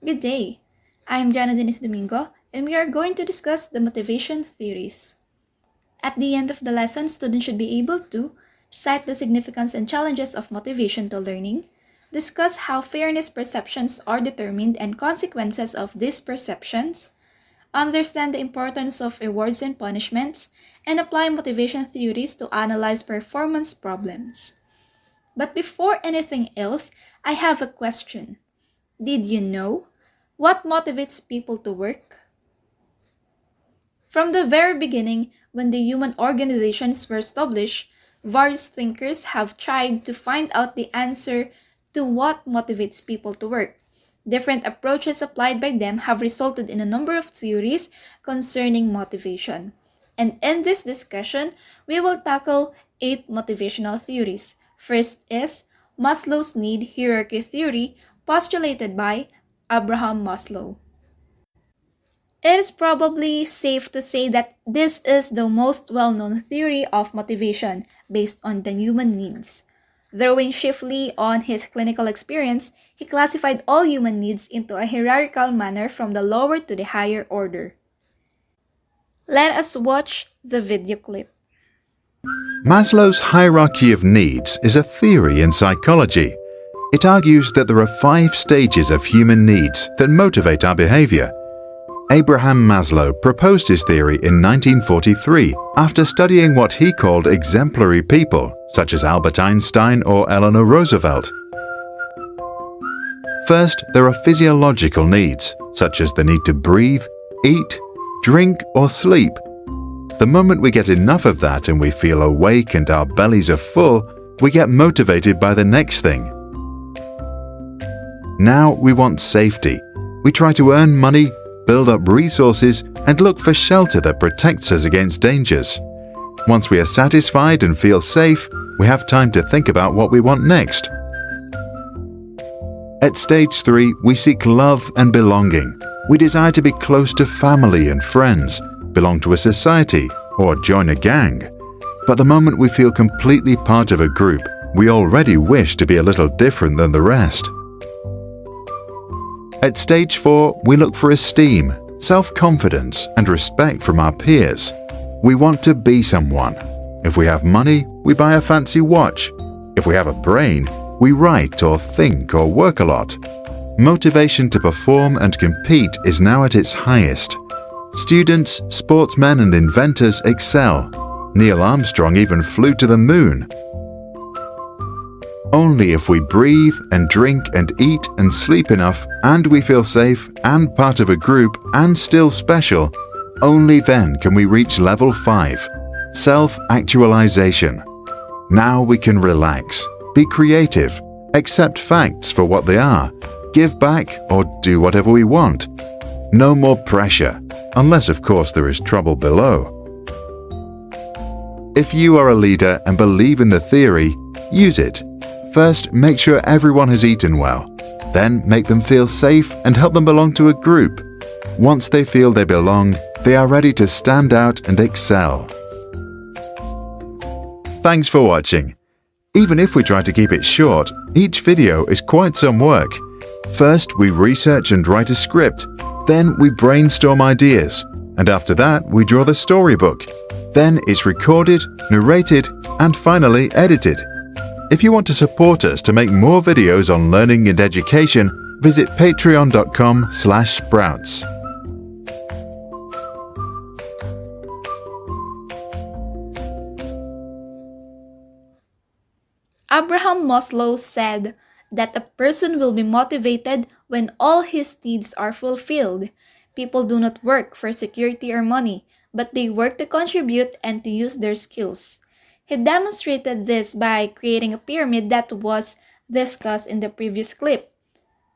Good day. I am Jana Denise Domingo, and we are going to discuss the motivation theories. At the end of the lesson, students should be able to cite the significance and challenges of motivation to learning, discuss how fairness perceptions are determined and consequences of these perceptions, understand the importance of rewards and punishments, and apply motivation theories to analyze performance problems. But before anything else, I have a question. Did you know what motivates people to work? From the very beginning, when the human organizations were established, various thinkers have tried to find out the answer to what motivates people to work. Different approaches applied by them have resulted in a number of theories concerning motivation. And in this discussion, we will tackle 8 motivational theories. First is Maslow's need hierarchy theory, postulated by Abraham Maslow. It is probably safe to say that this is the most well-known theory of motivation based on the human needs. Drawing chiefly on his clinical experience, he classified all human needs into a hierarchical manner from the lower to the higher order. Let us watch the video clip. Maslow's hierarchy of needs is a theory in psychology. It argues that there are 5 stages of human needs that motivate our behavior. Abraham Maslow proposed his theory in 1943 after studying what he called exemplary people, such as Albert Einstein or Eleanor Roosevelt. First, there are physiological needs, such as the need to breathe, eat, drink, or sleep. The moment we get enough of that and we feel awake and our bellies are full, we get motivated by the next thing. Now we want safety. We try to earn money, build up resources, and look for shelter that protects us against dangers. Once we are satisfied and feel safe, we have time to think about what we want next. At stage 3, we seek love and belonging. We desire to be close to family and friends, belong to a society, or join a gang. But the moment we feel completely part of a group, we already wish to be a little different than the rest. At stage 4, we look for esteem, self-confidence, and respect from our peers. We want to be someone. If we have money, we buy a fancy watch. If we have a brain, we write or think or work a lot. Motivation to perform and compete is now at its highest. Students, sportsmen, and inventors excel. Neil Armstrong even flew to the moon. Only if we breathe and drink and eat and sleep enough, and we feel safe and part of a group and still special, only then can we reach level 5, self-actualization. Now we can relax, be creative, accept facts for what they are, give back or do whatever we want. No more pressure, unless of course there is trouble below. If you are a leader and believe in the theory, use it. First, make sure everyone has eaten well. Then make them feel safe and help them belong to a group. Once they feel they belong, they are ready to stand out and excel. Thanks for watching. Even if we try to keep it short, each video is quite some work. First, we research and write a script. Then we brainstorm ideas. And after that, we draw the storybook. Then it's recorded, narrated, and finally edited. If you want to support us to make more videos on learning and education, visit patreon.com/sprouts. Abraham Maslow said that a person will be motivated when all his needs are fulfilled. People do not work for security or money, but they work to contribute and to use their skills. He demonstrated this by creating a pyramid that was discussed in the previous clip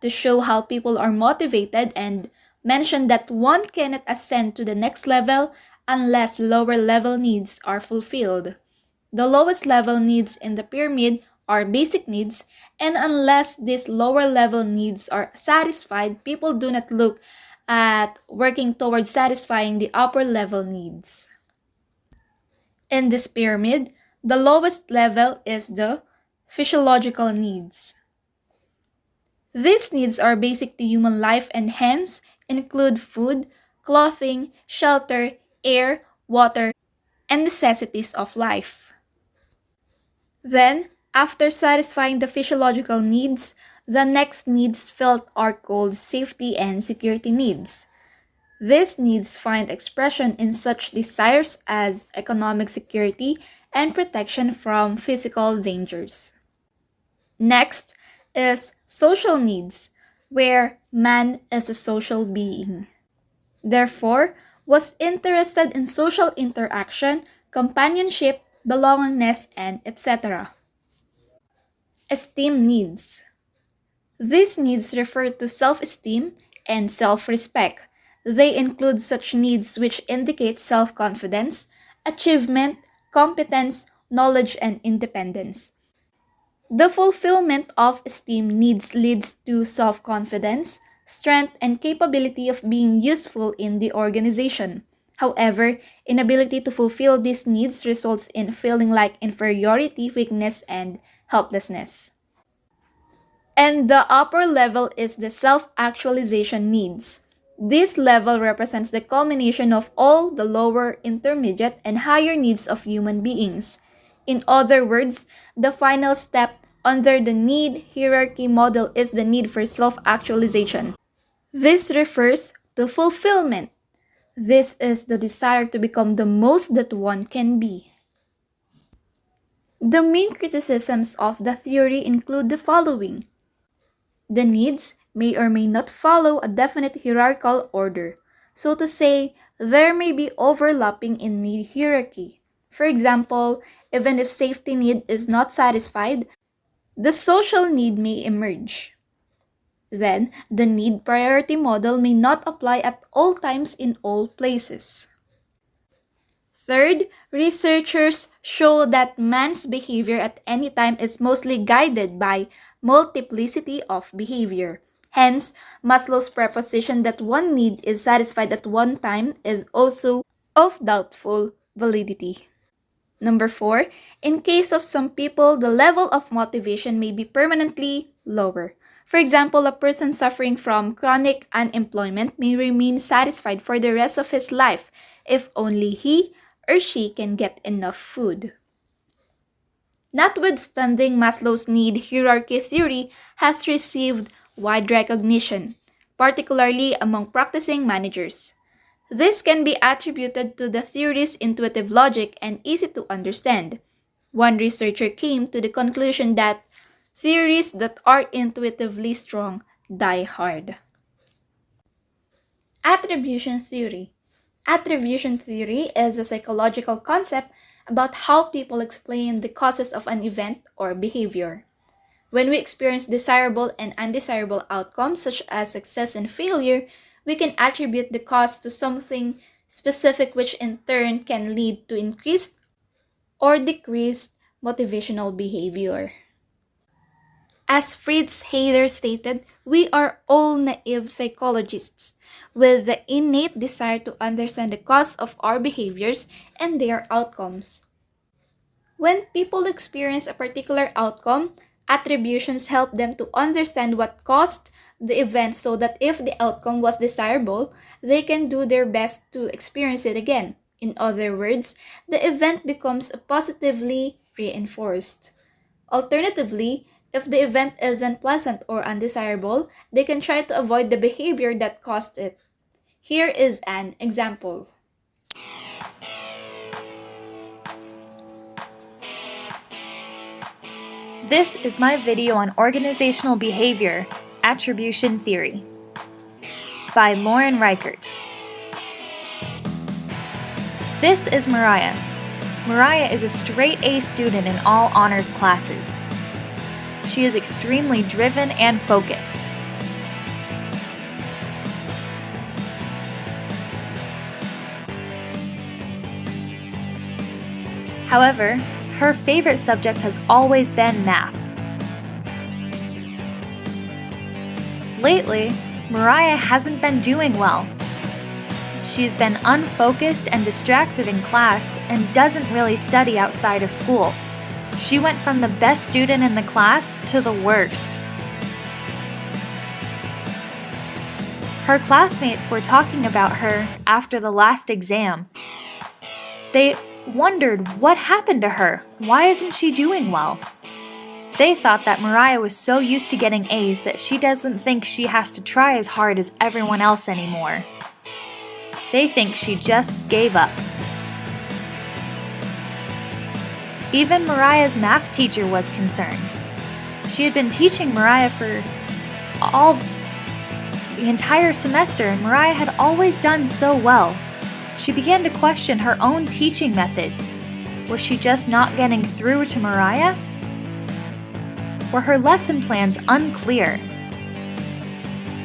to show how people are motivated, and mentioned that one cannot ascend to the next level unless lower level needs are fulfilled. The lowest level needs in the pyramid are basic needs, and unless these lower level needs are satisfied, people do not look at working towards satisfying the upper level needs. In this pyramid, the lowest level is the physiological needs. These needs are basic to human life and hence include food, clothing, shelter, air, water, and necessities of life. Then, after satisfying the physiological needs, the next needs felt are called safety and security needs. These needs find expression in such desires as economic security and protection from physical dangers. Next is social needs, where man is a social being. Therefore, was interested in social interaction, companionship, belongingness, and etc. Esteem needs. These needs refer to self-esteem and self-respect. They include such needs which indicate self-confidence, achievement, competence, knowledge, and independence. The fulfillment of esteem needs leads to self-confidence, strength, and capability of being useful in the organization. However, inability to fulfill these needs results in feeling like inferiority, weakness, and helplessness. And the upper level is the self-actualization needs. This level represents the culmination of all the lower, intermediate, and higher needs of human beings. In other words, the final step under the need hierarchy model is the need for self-actualization. This refers to fulfillment. This is the desire to become the most that one can be. The main criticisms of the theory include the following. The needs may or may not follow a definite hierarchical order. So to say, there may be overlapping in need hierarchy. For example, even if safety need is not satisfied, the social need may emerge. Then, the need priority model may not apply at all times in all places. Third, researchers show that man's behavior at any time is mostly guided by multiplicity of behavior. Hence, Maslow's proposition that one need is satisfied at one time is also of doubtful validity. Number 4, in case of some people, the level of motivation may be permanently lower. For example, a person suffering from chronic unemployment may remain satisfied for the rest of his life if only he or she can get enough food. Notwithstanding, Maslow's need hierarchy theory has received wide recognition, particularly among practicing managers. This can be attributed to the theory's intuitive logic and easy to understand. One researcher came to the conclusion that theories that are intuitively strong die hard. Attribution theory. Attribution theory is a psychological concept about how people explain the causes of an event or behavior. When we experience desirable and undesirable outcomes such as success and failure, we can attribute the cause to something specific which in turn can lead to increased or decreased motivational behavior. As Fritz Heider stated, we are all naive psychologists with the innate desire to understand the cause of our behaviors and their outcomes. When people experience a particular outcome, attributions help them to understand what caused the event so that if the outcome was desirable, they can do their best to experience it again. In other words, the event becomes positively reinforced. Alternatively, if the event isn't pleasant or undesirable, they can try to avoid the behavior that caused it. Here is an example. This is my video on organizational behavior, attribution theory, by Lauren Reichert. This is Mariah. Mariah is a straight A student in all honors classes. She is extremely driven and focused. However, her favorite subject has always been math. Lately, Mariah hasn't been doing well. She's been unfocused and distracted in class and doesn't really study outside of school. She went from the best student in the class to the worst. Her classmates were talking about her after the last exam. They wondered what happened to her. Why isn't she doing well? They thought that Mariah was so used to getting A's that she doesn't think she has to try as hard as everyone else anymore. They think she just gave up. Even Mariah's math teacher was concerned. She had been teaching Mariah for the entire semester, and Mariah had always done so well. She began to question her own teaching methods. Was she just not getting through to Mariah? Were her lesson plans unclear?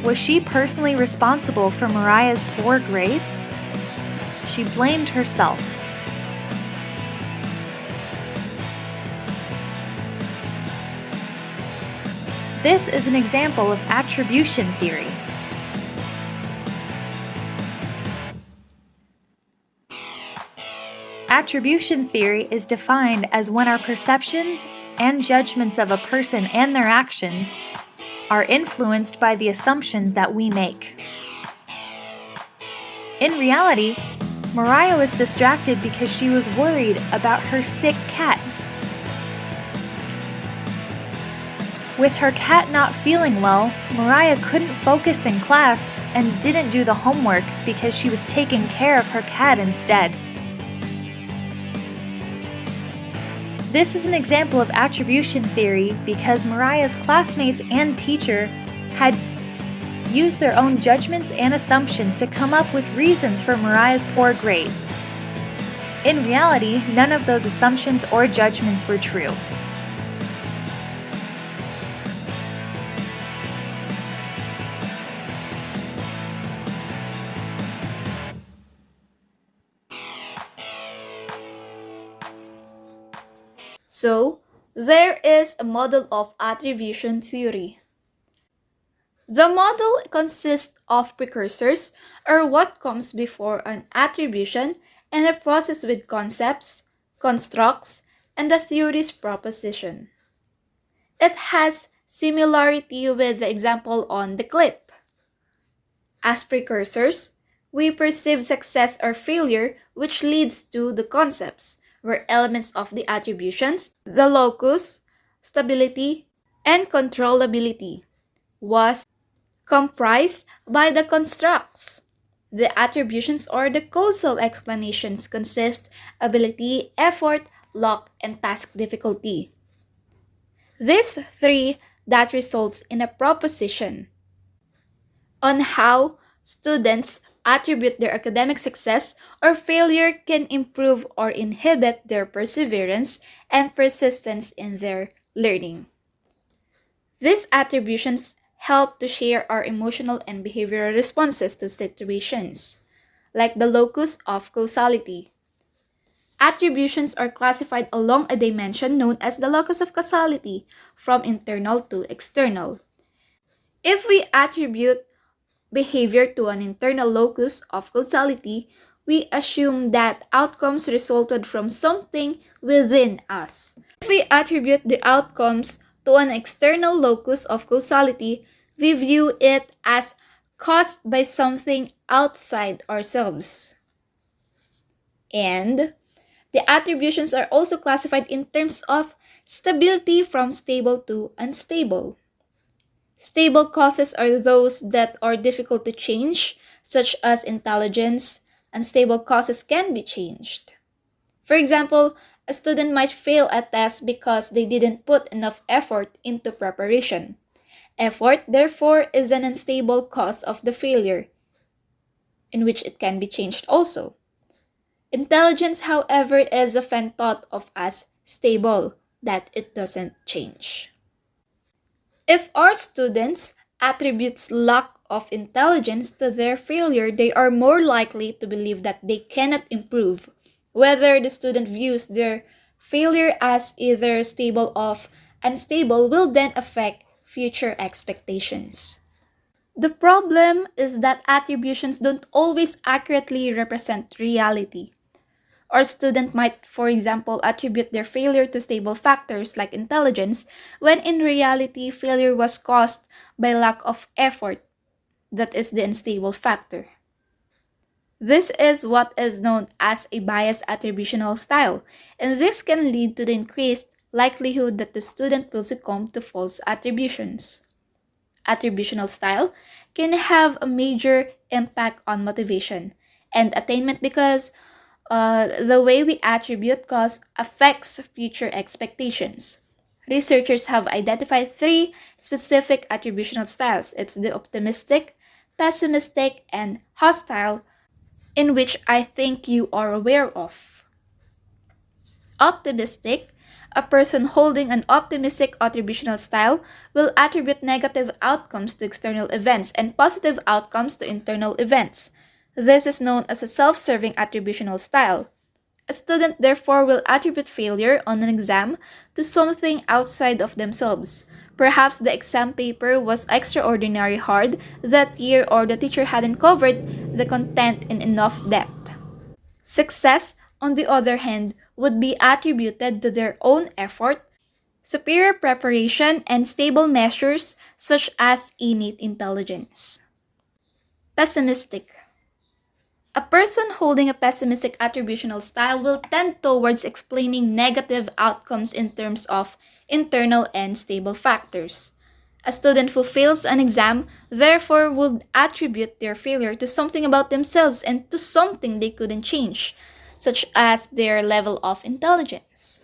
Was she personally responsible for Mariah's poor grades? She blamed herself. This is an example of attribution theory. Attribution theory is defined as when our perceptions and judgments of a person and their actions are influenced by the assumptions that we make. In reality, Mariah was distracted because she was worried about her sick cat. With her cat not feeling well, Mariah couldn't focus in class and didn't do the homework because she was taking care of her cat instead. This is an example of attribution theory because Mariah's classmates and teacher had used their own judgments and assumptions to come up with reasons for Mariah's poor grades. In reality, none of those assumptions or judgments were true. So, there is a model of attribution theory. The model consists of precursors, or what comes before an attribution, and a process with concepts, constructs, and the theory's proposition. It has similarity with the example on the clip. As precursors, we perceive success or failure, which leads to the concepts, where elements of the attributions, the locus, stability, and controllability, was comprised by the constructs. The attributions or the causal explanations consist ability, effort, luck, and task difficulty. These three that results in a proposition on how students attribute their academic success or failure can improve or inhibit their perseverance and persistence in their learning. These attributions help to share our emotional and behavioral responses to situations, like the locus of causality. Attributions are classified along a dimension known as the locus of causality, from internal to external. If we attribute behavior to an internal locus of causality, we assume that outcomes resulted from something within us. If we attribute the outcomes to an external locus of causality, we view it as caused by something outside ourselves. And the attributions are also classified in terms of stability, from stable to unstable. Stable causes are those that are difficult to change, such as intelligence. Unstable causes can be changed. For example, a student might fail a test because they didn't put enough effort into preparation. Effort, therefore, is an unstable cause of the failure, in which it can be changed also. Intelligence, however, is often thought of as stable, that it doesn't change. If our students attribute lack of intelligence to their failure, they are more likely to believe that they cannot improve. Whether the student views their failure as either stable or unstable will then affect future expectations. The problem is that attributions don't always accurately represent reality. Our student might, for example, attribute their failure to stable factors like intelligence, when in reality, failure was caused by lack of effort. that is the unstable factor. This is what is known as a biased attributional style, and this can lead to the increased likelihood that the student will succumb to false attributions. Attributional style can have a major impact on motivation and attainment because the way we attribute cause affects future expectations. Researchers have identified three specific attributional styles. It's the optimistic, pessimistic, and hostile, in which I think you are aware of. Optimistic, a person holding an optimistic attributional style will attribute negative outcomes to external events and positive outcomes to internal events. This is known as a self-serving attributional style. A student therefore will attribute failure on an exam to something outside of themselves. Perhaps the exam paper was extraordinarily hard that year or the teacher hadn't covered the content in enough depth. Success, on the other hand, would be attributed to their own effort, superior preparation, and stable measures such as innate intelligence. Pessimistic. A person holding a pessimistic attributional style will tend towards explaining negative outcomes in terms of internal and stable factors. A student who fails an exam therefore would attribute their failure to something about themselves and to something they couldn't change, such as their level of intelligence.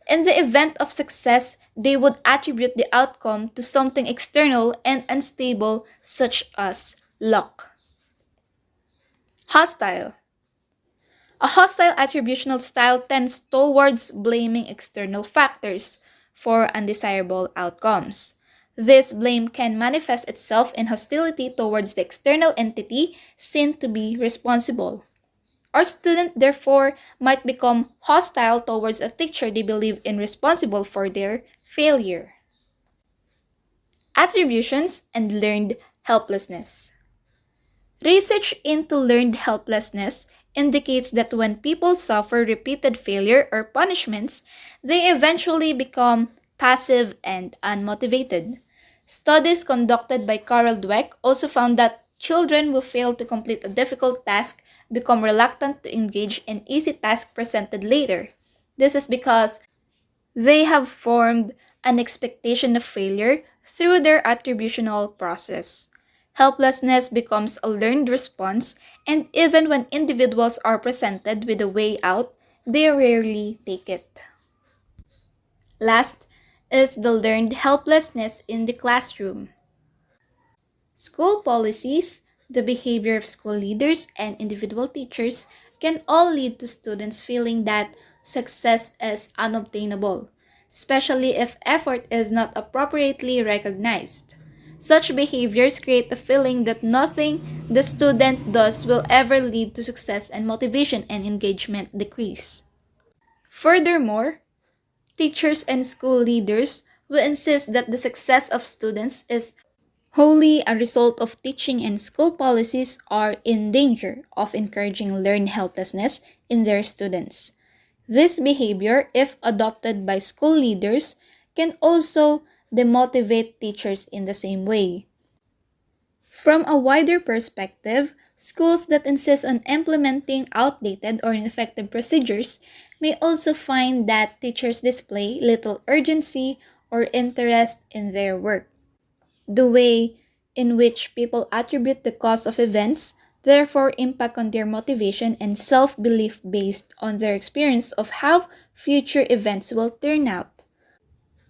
In the event of success, they would attribute the outcome to something external and unstable, such as luck. Hostile. A hostile attributional style tends towards blaming external factors for undesirable outcomes. This blame can manifest itself in hostility towards the external entity seen to be responsible. Our student, therefore, might become hostile towards a teacher they believe in responsible for their failure. Attributions and learned helplessness. Research into learned helplessness indicates that when people suffer repeated failure or punishments, they eventually become passive and unmotivated. Studies conducted by Carol Dweck also found that children who fail to complete a difficult task become reluctant to engage in easy tasks presented later. This is because they have formed an expectation of failure through their attributional process. Helplessness becomes a learned response, and even when individuals are presented with a way out, they rarely take it. Last is the learned helplessness in the classroom. School policies, the behavior of school leaders, and individual teachers can all lead to students feeling that success is unobtainable, especially if effort is not appropriately recognized. Such behaviors create the feeling that nothing the student does will ever lead to success, and motivation and engagement decrease. Furthermore, teachers and school leaders will insist that the success of students is wholly a result of teaching, and school policies are in danger of encouraging learned helplessness in their students. This behavior, if adopted by school leaders, can also demotivate teachers in the same way. From a wider perspective, schools that insist on implementing outdated or ineffective procedures may also find that teachers display little urgency or interest in their work. The way in which people attribute the cause of events therefore impact on their motivation and self-belief based on their experience of how future events will turn out.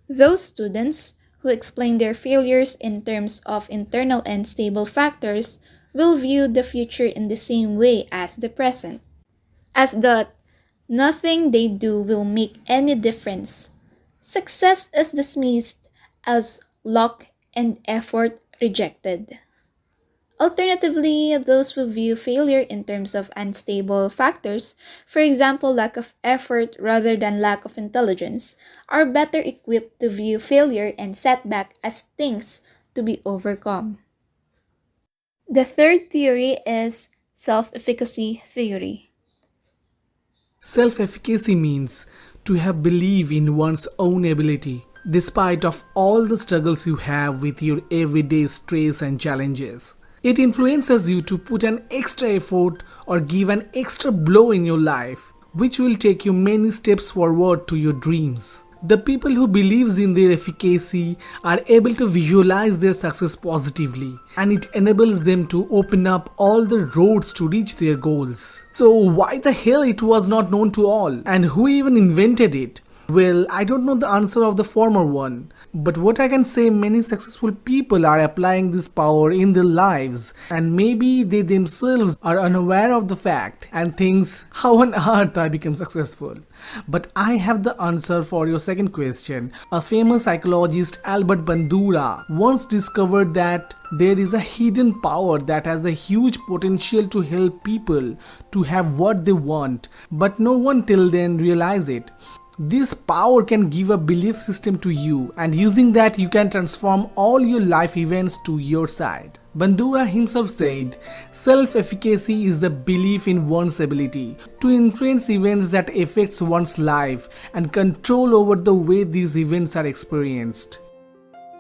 Those students who explain their failures in terms of internal and stable factors will view the future in the same way as the present, as that nothing they do will make any difference. Success is dismissed as luck and effort rejected. Alternatively, those who view failure in terms of unstable factors, for example, lack of effort rather than lack of intelligence, are better equipped to view failure and setback as things to be overcome. The third theory is self-efficacy theory. Self efficacy means to have belief in one's own ability despite of all the struggles you have with your everyday stress and challenges. It influences you to put an extra effort or give an extra blow in your life, which will take you many steps forward to your dreams. The people who believes in their efficacy are able to visualize their success positively, and it enables them to open up all the roads to reach their goals. So why the hell it was not known to all, and who even invented it? Well, I don't know the answer of the former one, but what I can say, many successful people are applying this power in their lives, and maybe they themselves are unaware of the fact and thinks, how on earth I become successful? But I have the answer for your second question. A famous psychologist, Albert Bandura, once discovered that there is a hidden power that has a huge potential to help people to have what they want, but no one till then realized it. This power can give a belief system to you, and using that you can transform all your life events to your side. Bandura himself said, self-efficacy is the belief in one's ability to influence events that affects one's life and control over the way these events are experienced.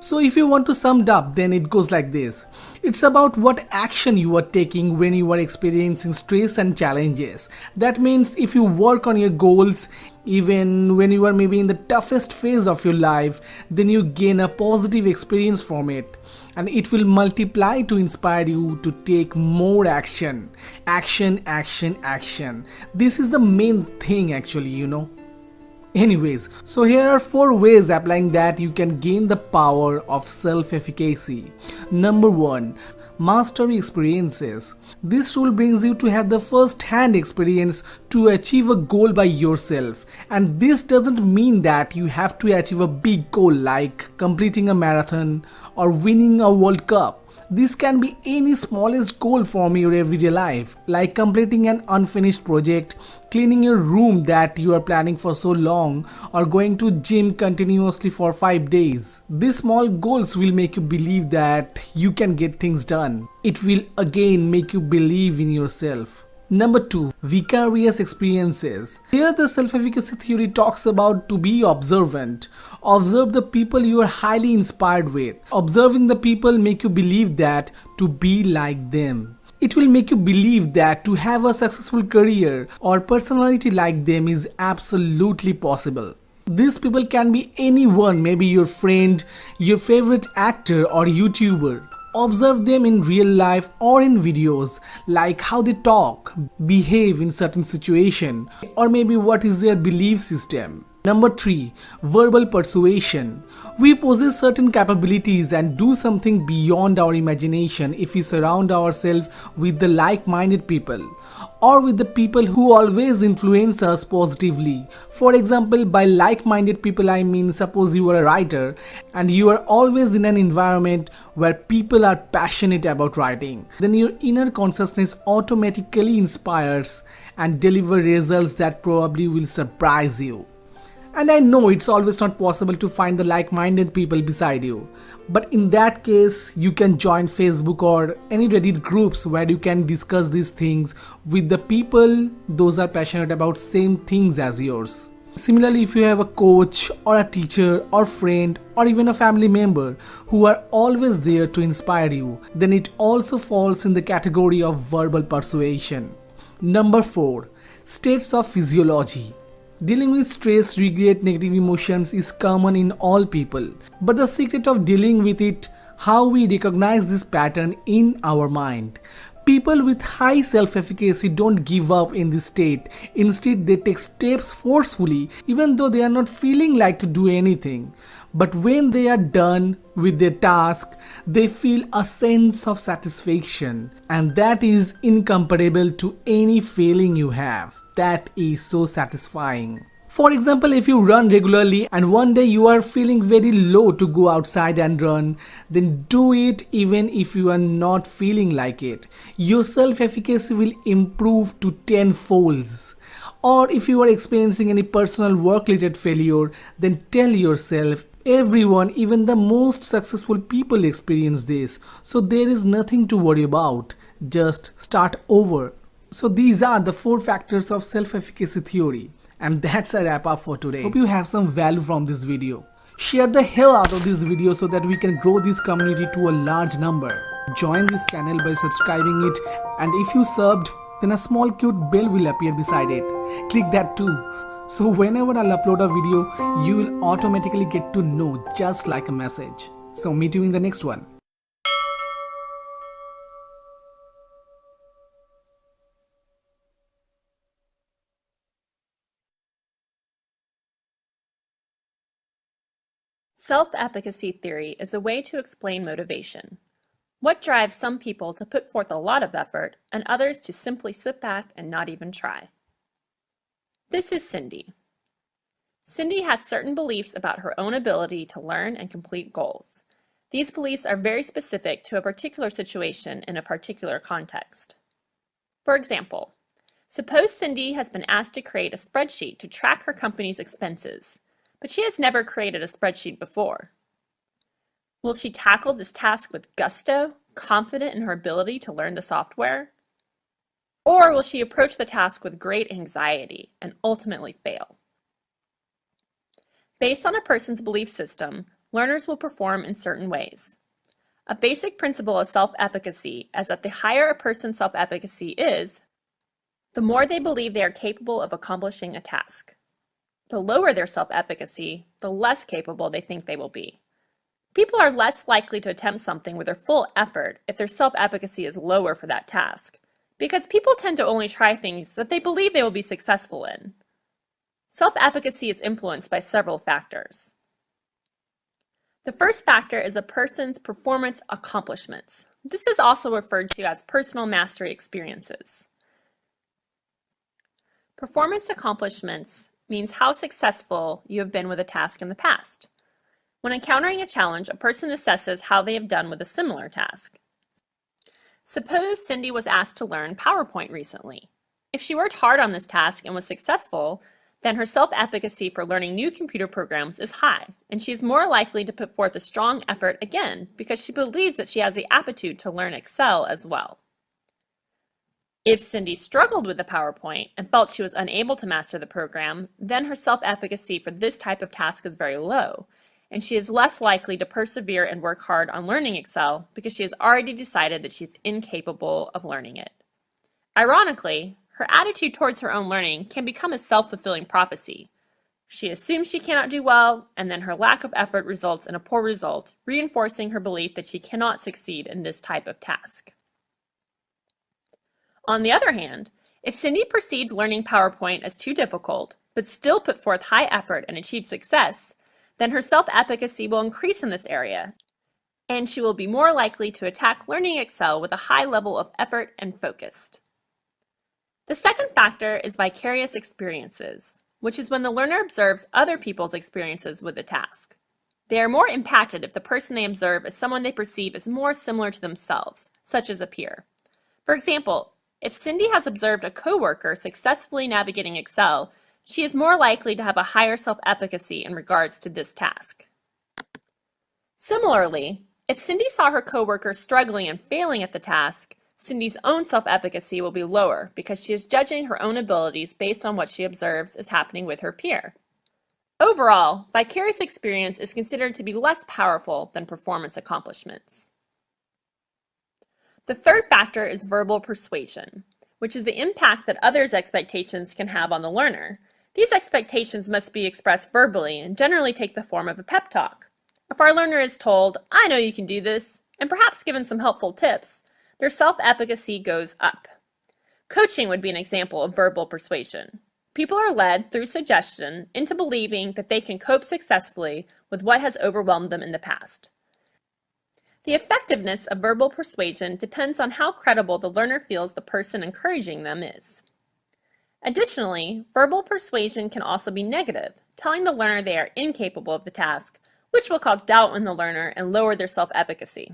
So if you want to sum it up, then it goes like this. It's about what action you are taking when you are experiencing stress and challenges. That means if you work on your goals, even when you are maybe in the toughest phase of your life, then you gain a positive experience from it. And it will multiply to inspire you to take more action. Action, action, action. This is the main thing actually. Anyways, so here are 4 ways applying that you can gain the power of self-efficacy. Number 1. Mastery experiences. This rule brings you to have the first-hand experience to achieve a goal by yourself. And this doesn't mean that you have to achieve a big goal like completing a marathon or winning a World Cup. This can be any smallest goal from your everyday life, like completing an unfinished project, cleaning your room that you are planning for so long, or going to gym continuously for 5 days. These small goals will make you believe that you can get things done. It will again make you believe in yourself. Number 2. Vicarious experiences. Here the self-efficacy theory talks about to be observant. Observe the people you are highly inspired with. Observing the people make you believe that to be like them. It will make you believe that to have a successful career or personality like them is absolutely possible. These people can be anyone, maybe your friend, your favorite actor or YouTuber. Observe them in real life or in videos, like how they talk, behave in certain situation, or maybe what is their belief system. Number 3. Verbal persuasion. We possess certain capabilities and do something beyond our imagination if we surround ourselves with the like-minded people or with the people who always influence us positively. For example, by like-minded people I mean, suppose you are a writer and you are always in an environment where people are passionate about writing, then your inner consciousness automatically inspires and deliver results that probably will surprise you. And I know it's always not possible to find the like-minded people beside you, but in that case you can join Facebook or any Reddit groups where you can discuss these things with the people those are passionate about same things as yours. Similarly, if you have a coach or a teacher or friend or even a family member who are always there to inspire you, then it also falls in the category of verbal persuasion. Number 4. States of physiology. Dealing with stress, regret, negative emotions is common in all people. But the secret of dealing with it, how we recognize this pattern in our mind. People with high self-efficacy don't give up in this state. Instead, they take steps forcefully even though they are not feeling like to do anything. But when they are done with their task, they feel a sense of satisfaction. And that is incomparable to any feeling you have. That is so satisfying. For example, if you run regularly and one day you are feeling very low to go outside and run, then do it even if you are not feeling like it. Your self-efficacy will improve to 10 folds. Or if you are experiencing any personal work-related failure, then tell yourself, everyone, even the most successful people experience this, so there is nothing to worry about. Just start over. So these are the 4 factors of self-efficacy theory. And that's a wrap up for today. Hope you have some value from this video. Share the hell out of this video so that we can grow this community to a large number. Join this channel by subscribing it, and if you subbed, then a small cute bell will appear beside it. Click that too. So whenever I'll upload a video, you will automatically get to know just like a message. So meet you in the next one. Self-efficacy theory is a way to explain motivation. What drives some people to put forth a lot of effort and others to simply sit back and not even try? This is Cindy. Cindy has certain beliefs about her own ability to learn and complete goals. These beliefs are very specific to a particular situation in a particular context. For example, suppose Cindy has been asked to create a spreadsheet to track her company's expenses, but she has never created a spreadsheet before. Will she tackle this task with gusto, confident in her ability to learn the software? Or will she approach the task with great anxiety and ultimately fail? Based on a person's belief system, learners will perform in certain ways. A basic principle of self-efficacy is that the higher a person's self-efficacy is, the more they believe they are capable of accomplishing a task. The lower their self-efficacy, the less capable they think they will be. People are less likely to attempt something with their full effort if their self-efficacy is lower for that task, because people tend to only try things that they believe they will be successful in. Self-efficacy is influenced by several factors. The first factor is a person's performance accomplishments. This is also referred to as personal mastery experiences. Performance accomplishments means how successful you have been with a task in the past. When encountering a challenge, a person assesses how they have done with a similar task. Suppose Cindy was asked to learn PowerPoint recently. If she worked hard on this task and was successful, then her self-efficacy for learning new computer programs is high, and she is more likely to put forth a strong effort again because she believes that she has the aptitude to learn Excel as well. If Cindy struggled with the PowerPoint and felt she was unable to master the program, then her self-efficacy for this type of task is very low, and she is less likely to persevere and work hard on learning Excel because she has already decided that she's incapable of learning it. Ironically, her attitude towards her own learning can become a self-fulfilling prophecy. She assumes she cannot do well, and then her lack of effort results in a poor result, reinforcing her belief that she cannot succeed in this type of task. On the other hand, if Cindy perceived learning PowerPoint as too difficult, but still put forth high effort and achieved success, then her self-efficacy will increase in this area, and she will be more likely to attack learning Excel with a high level of effort and focus. The second factor is vicarious experiences, which is when the learner observes other people's experiences with the task. They are more impacted if the person they observe is someone they perceive as more similar to themselves, such as a peer. For example, if Cindy has observed a coworker successfully navigating Excel, she is more likely to have a higher self-efficacy in regards to this task. Similarly, if Cindy saw her coworker struggling and failing at the task, Cindy's own self-efficacy will be lower because she is judging her own abilities based on what she observes is happening with her peer. Overall, vicarious experience is considered to be less powerful than performance accomplishments. The third factor is verbal persuasion, which is the impact that others' expectations can have on the learner. These expectations must be expressed verbally and generally take the form of a pep talk. If our learner is told, "I know you can do this," and perhaps given some helpful tips, their self-efficacy goes up. Coaching would be an example of verbal persuasion. People are led through suggestion into believing that they can cope successfully with what has overwhelmed them in the past. The effectiveness of verbal persuasion depends on how credible the learner feels the person encouraging them is. Additionally, verbal persuasion can also be negative, telling the learner they are incapable of the task, which will cause doubt in the learner and lower their self-efficacy.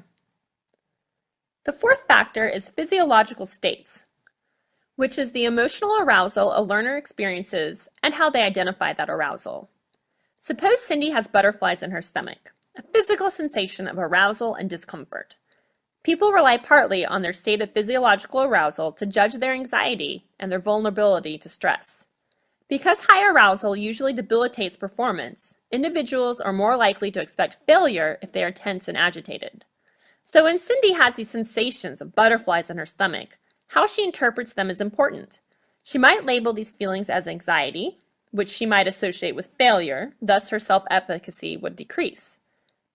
The fourth factor is physiological states, which is the emotional arousal a learner experiences and how they identify that arousal. Suppose Cindy has butterflies in her stomach, a physical sensation of arousal and discomfort. People rely partly on their state of physiological arousal to judge their anxiety and their vulnerability to stress. Because high arousal usually debilitates performance, individuals are more likely to expect failure if they are tense and agitated. So when Cindy has these sensations of butterflies in her stomach, how she interprets them is important. She might label these feelings as anxiety, which she might associate with failure, thus her self-efficacy would decrease.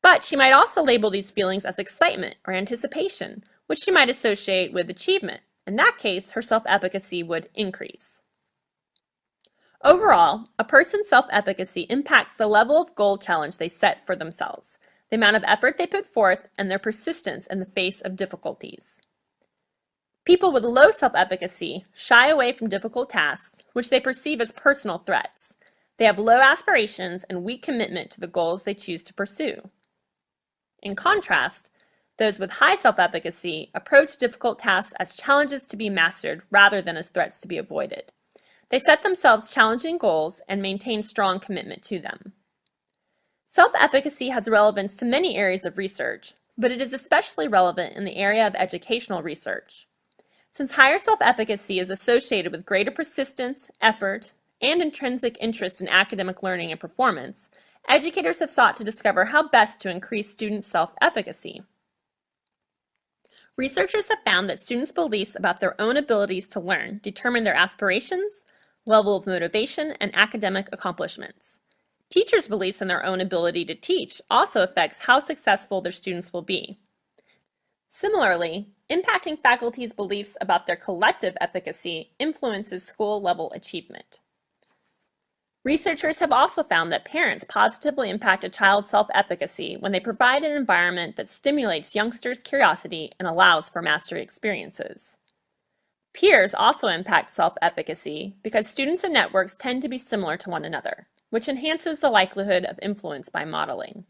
But she might also label these feelings as excitement or anticipation, which she might associate with achievement. In that case, her self-efficacy would increase. Overall, a person's self-efficacy impacts the level of goal challenge they set for themselves, the amount of effort they put forth, and their persistence in the face of difficulties. People with low self-efficacy shy away from difficult tasks, which they perceive as personal threats. They have low aspirations and weak commitment to the goals they choose to pursue. In contrast, those with high self-efficacy approach difficult tasks as challenges to be mastered rather than as threats to be avoided. They set themselves challenging goals and maintain strong commitment to them. Self-efficacy has relevance to many areas of research, but it is especially relevant in the area of educational research. Since higher self-efficacy is associated with greater persistence, effort, and intrinsic interest in academic learning and performance, educators have sought to discover how best to increase students' self-efficacy. Researchers have found that students' beliefs about their own abilities to learn determine their aspirations, level of motivation, and academic accomplishments. Teachers' beliefs in their own ability to teach also affects how successful their students will be. Similarly, impacting faculty's beliefs about their collective efficacy influences school-level achievement. Researchers have also found that parents positively impact a child's self-efficacy when they provide an environment that stimulates youngsters' curiosity and allows for mastery experiences. Peers also impact self-efficacy because students and networks tend to be similar to one another, which enhances the likelihood of influence by modeling.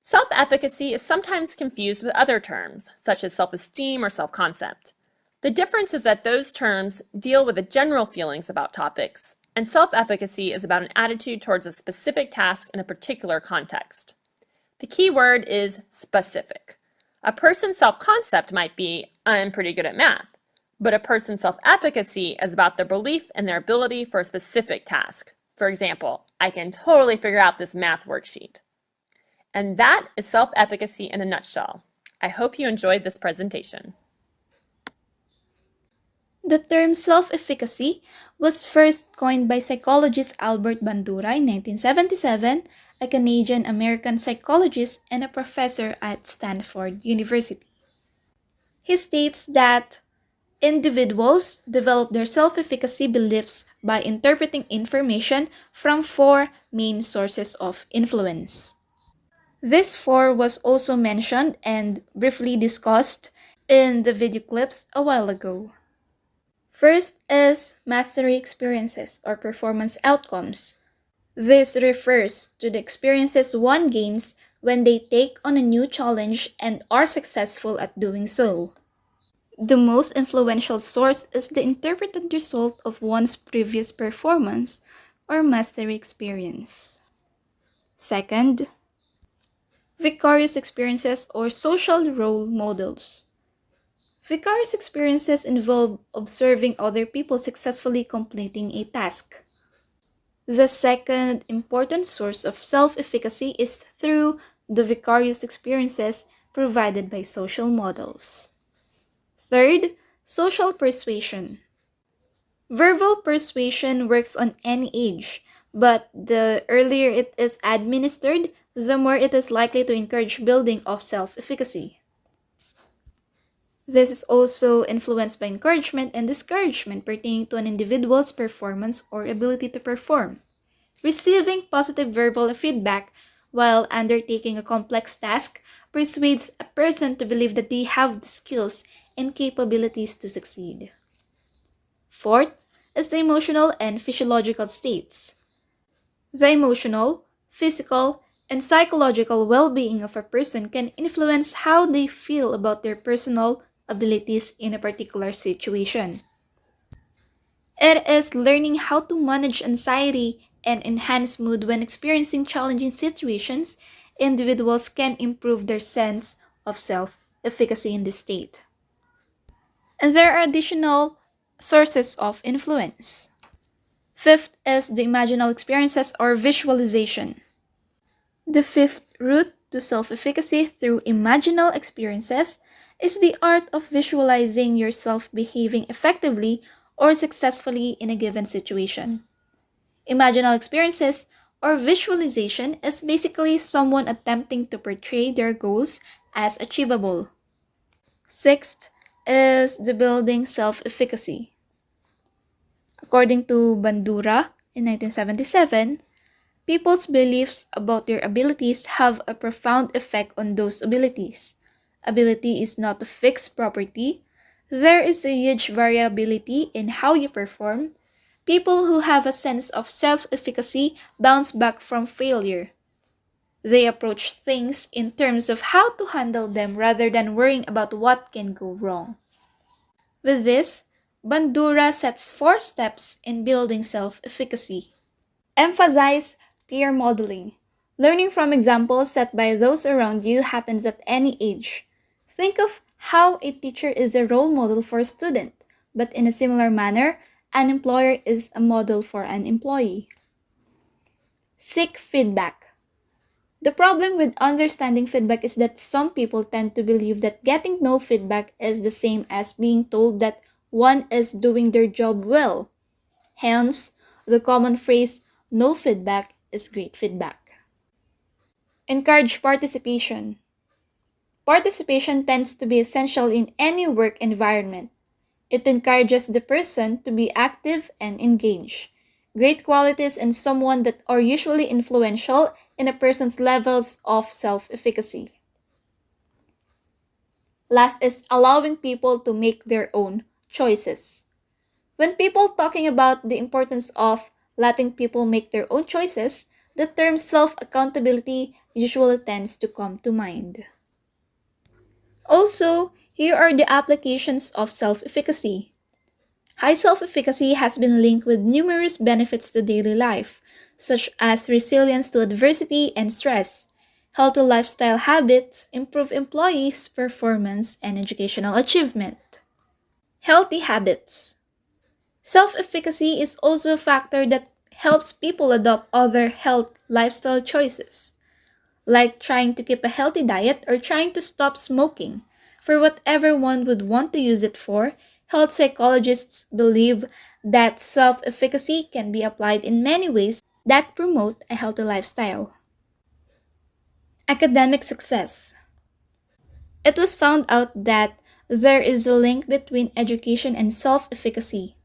Self-efficacy is sometimes confused with other terms, such as self-esteem or self-concept. The difference is that those terms deal with the general feelings about topics, and self-efficacy is about an attitude towards a specific task in a particular context. The key word is specific. A person's self-concept might be, I'm pretty good at math, but a person's self-efficacy is about their belief in their ability for a specific task. For example, I can totally figure out this math worksheet. And that is self-efficacy in a nutshell. I hope you enjoyed this presentation. The term self-efficacy was first coined by psychologist Albert Bandura in 1977, a Canadian-American psychologist and a professor at Stanford University. He states that individuals develop their self-efficacy beliefs by interpreting information from four main sources of influence. This four was also mentioned and briefly discussed in the video clips a while ago. First is mastery experiences or performance outcomes. This refers to the experiences one gains when they take on a new challenge and are successful at doing so. The most influential source is the interpreted result of one's previous performance or mastery experience. Second, vicarious experiences or social role models. Vicarious experiences involve observing other people successfully completing a task. The second important source of self-efficacy is through the vicarious experiences provided by social models. Third, social persuasion. Verbal persuasion works on any age, but the earlier it is administered, the more it is likely to encourage building of self-efficacy. This is also influenced by encouragement and discouragement pertaining to an individual's performance or ability to perform. Receiving positive verbal feedback while undertaking a complex task persuades a person to believe that they have the skills and capabilities to succeed. Fourth is the emotional and physiological states. The emotional, physical, and psychological well-being of a person can influence how they feel about their personal abilities in a particular situation. It is learning how to manage anxiety and enhance mood when experiencing challenging situations. Individuals can improve their sense of self-efficacy in this state. And there are additional sources of influence. Fifth is the imaginal experiences or visualization. The fifth route to self-efficacy through imaginal experiences is the art of visualizing yourself behaving effectively or successfully in a given situation. Imaginal experiences or visualization is basically someone attempting to portray their goals as achievable. Sixth is the building self-efficacy. According to Bandura in 1977, people's beliefs about their abilities have a profound effect on those abilities. Ability is not a fixed property. There is a huge variability in how you perform. People who have a sense of self-efficacy bounce back from failure. They approach things in terms of how to handle them rather than worrying about what can go wrong. With this, Bandura sets 4 steps in building self-efficacy. Emphasize peer modeling. Learning from examples set by those around you happens at any age. Think of how a teacher is a role model for a student, but in a similar manner, an employer is a model for an employee. Seek feedback. The problem with understanding feedback is that some people tend to believe that getting no feedback is the same as being told that one is doing their job well. Hence, the common phrase, no feedback is great feedback. Encourage participation. Participation tends to be essential in any work environment. It encourages the person to be active and engaged. Great qualities in someone that are usually influential in a person's levels of self-efficacy. Last is allowing people to make their own choices. When people talking about the importance of letting people make their own choices, the term self-accountability usually tends to come to mind. Also, here are the applications of self-efficacy. High self-efficacy has been linked with numerous benefits to daily life, such as resilience to adversity and stress. Healthy lifestyle habits improve employees' performance and educational achievement. Healthy habits. Self-efficacy is also a factor that helps people adopt other health lifestyle choices, like trying to keep a healthy diet or trying to stop smoking. For whatever one would want to use it for, health psychologists believe that self-efficacy can be applied in many ways that promote a healthy lifestyle. Academic success. It was found out that there is a link between education and self-efficacy.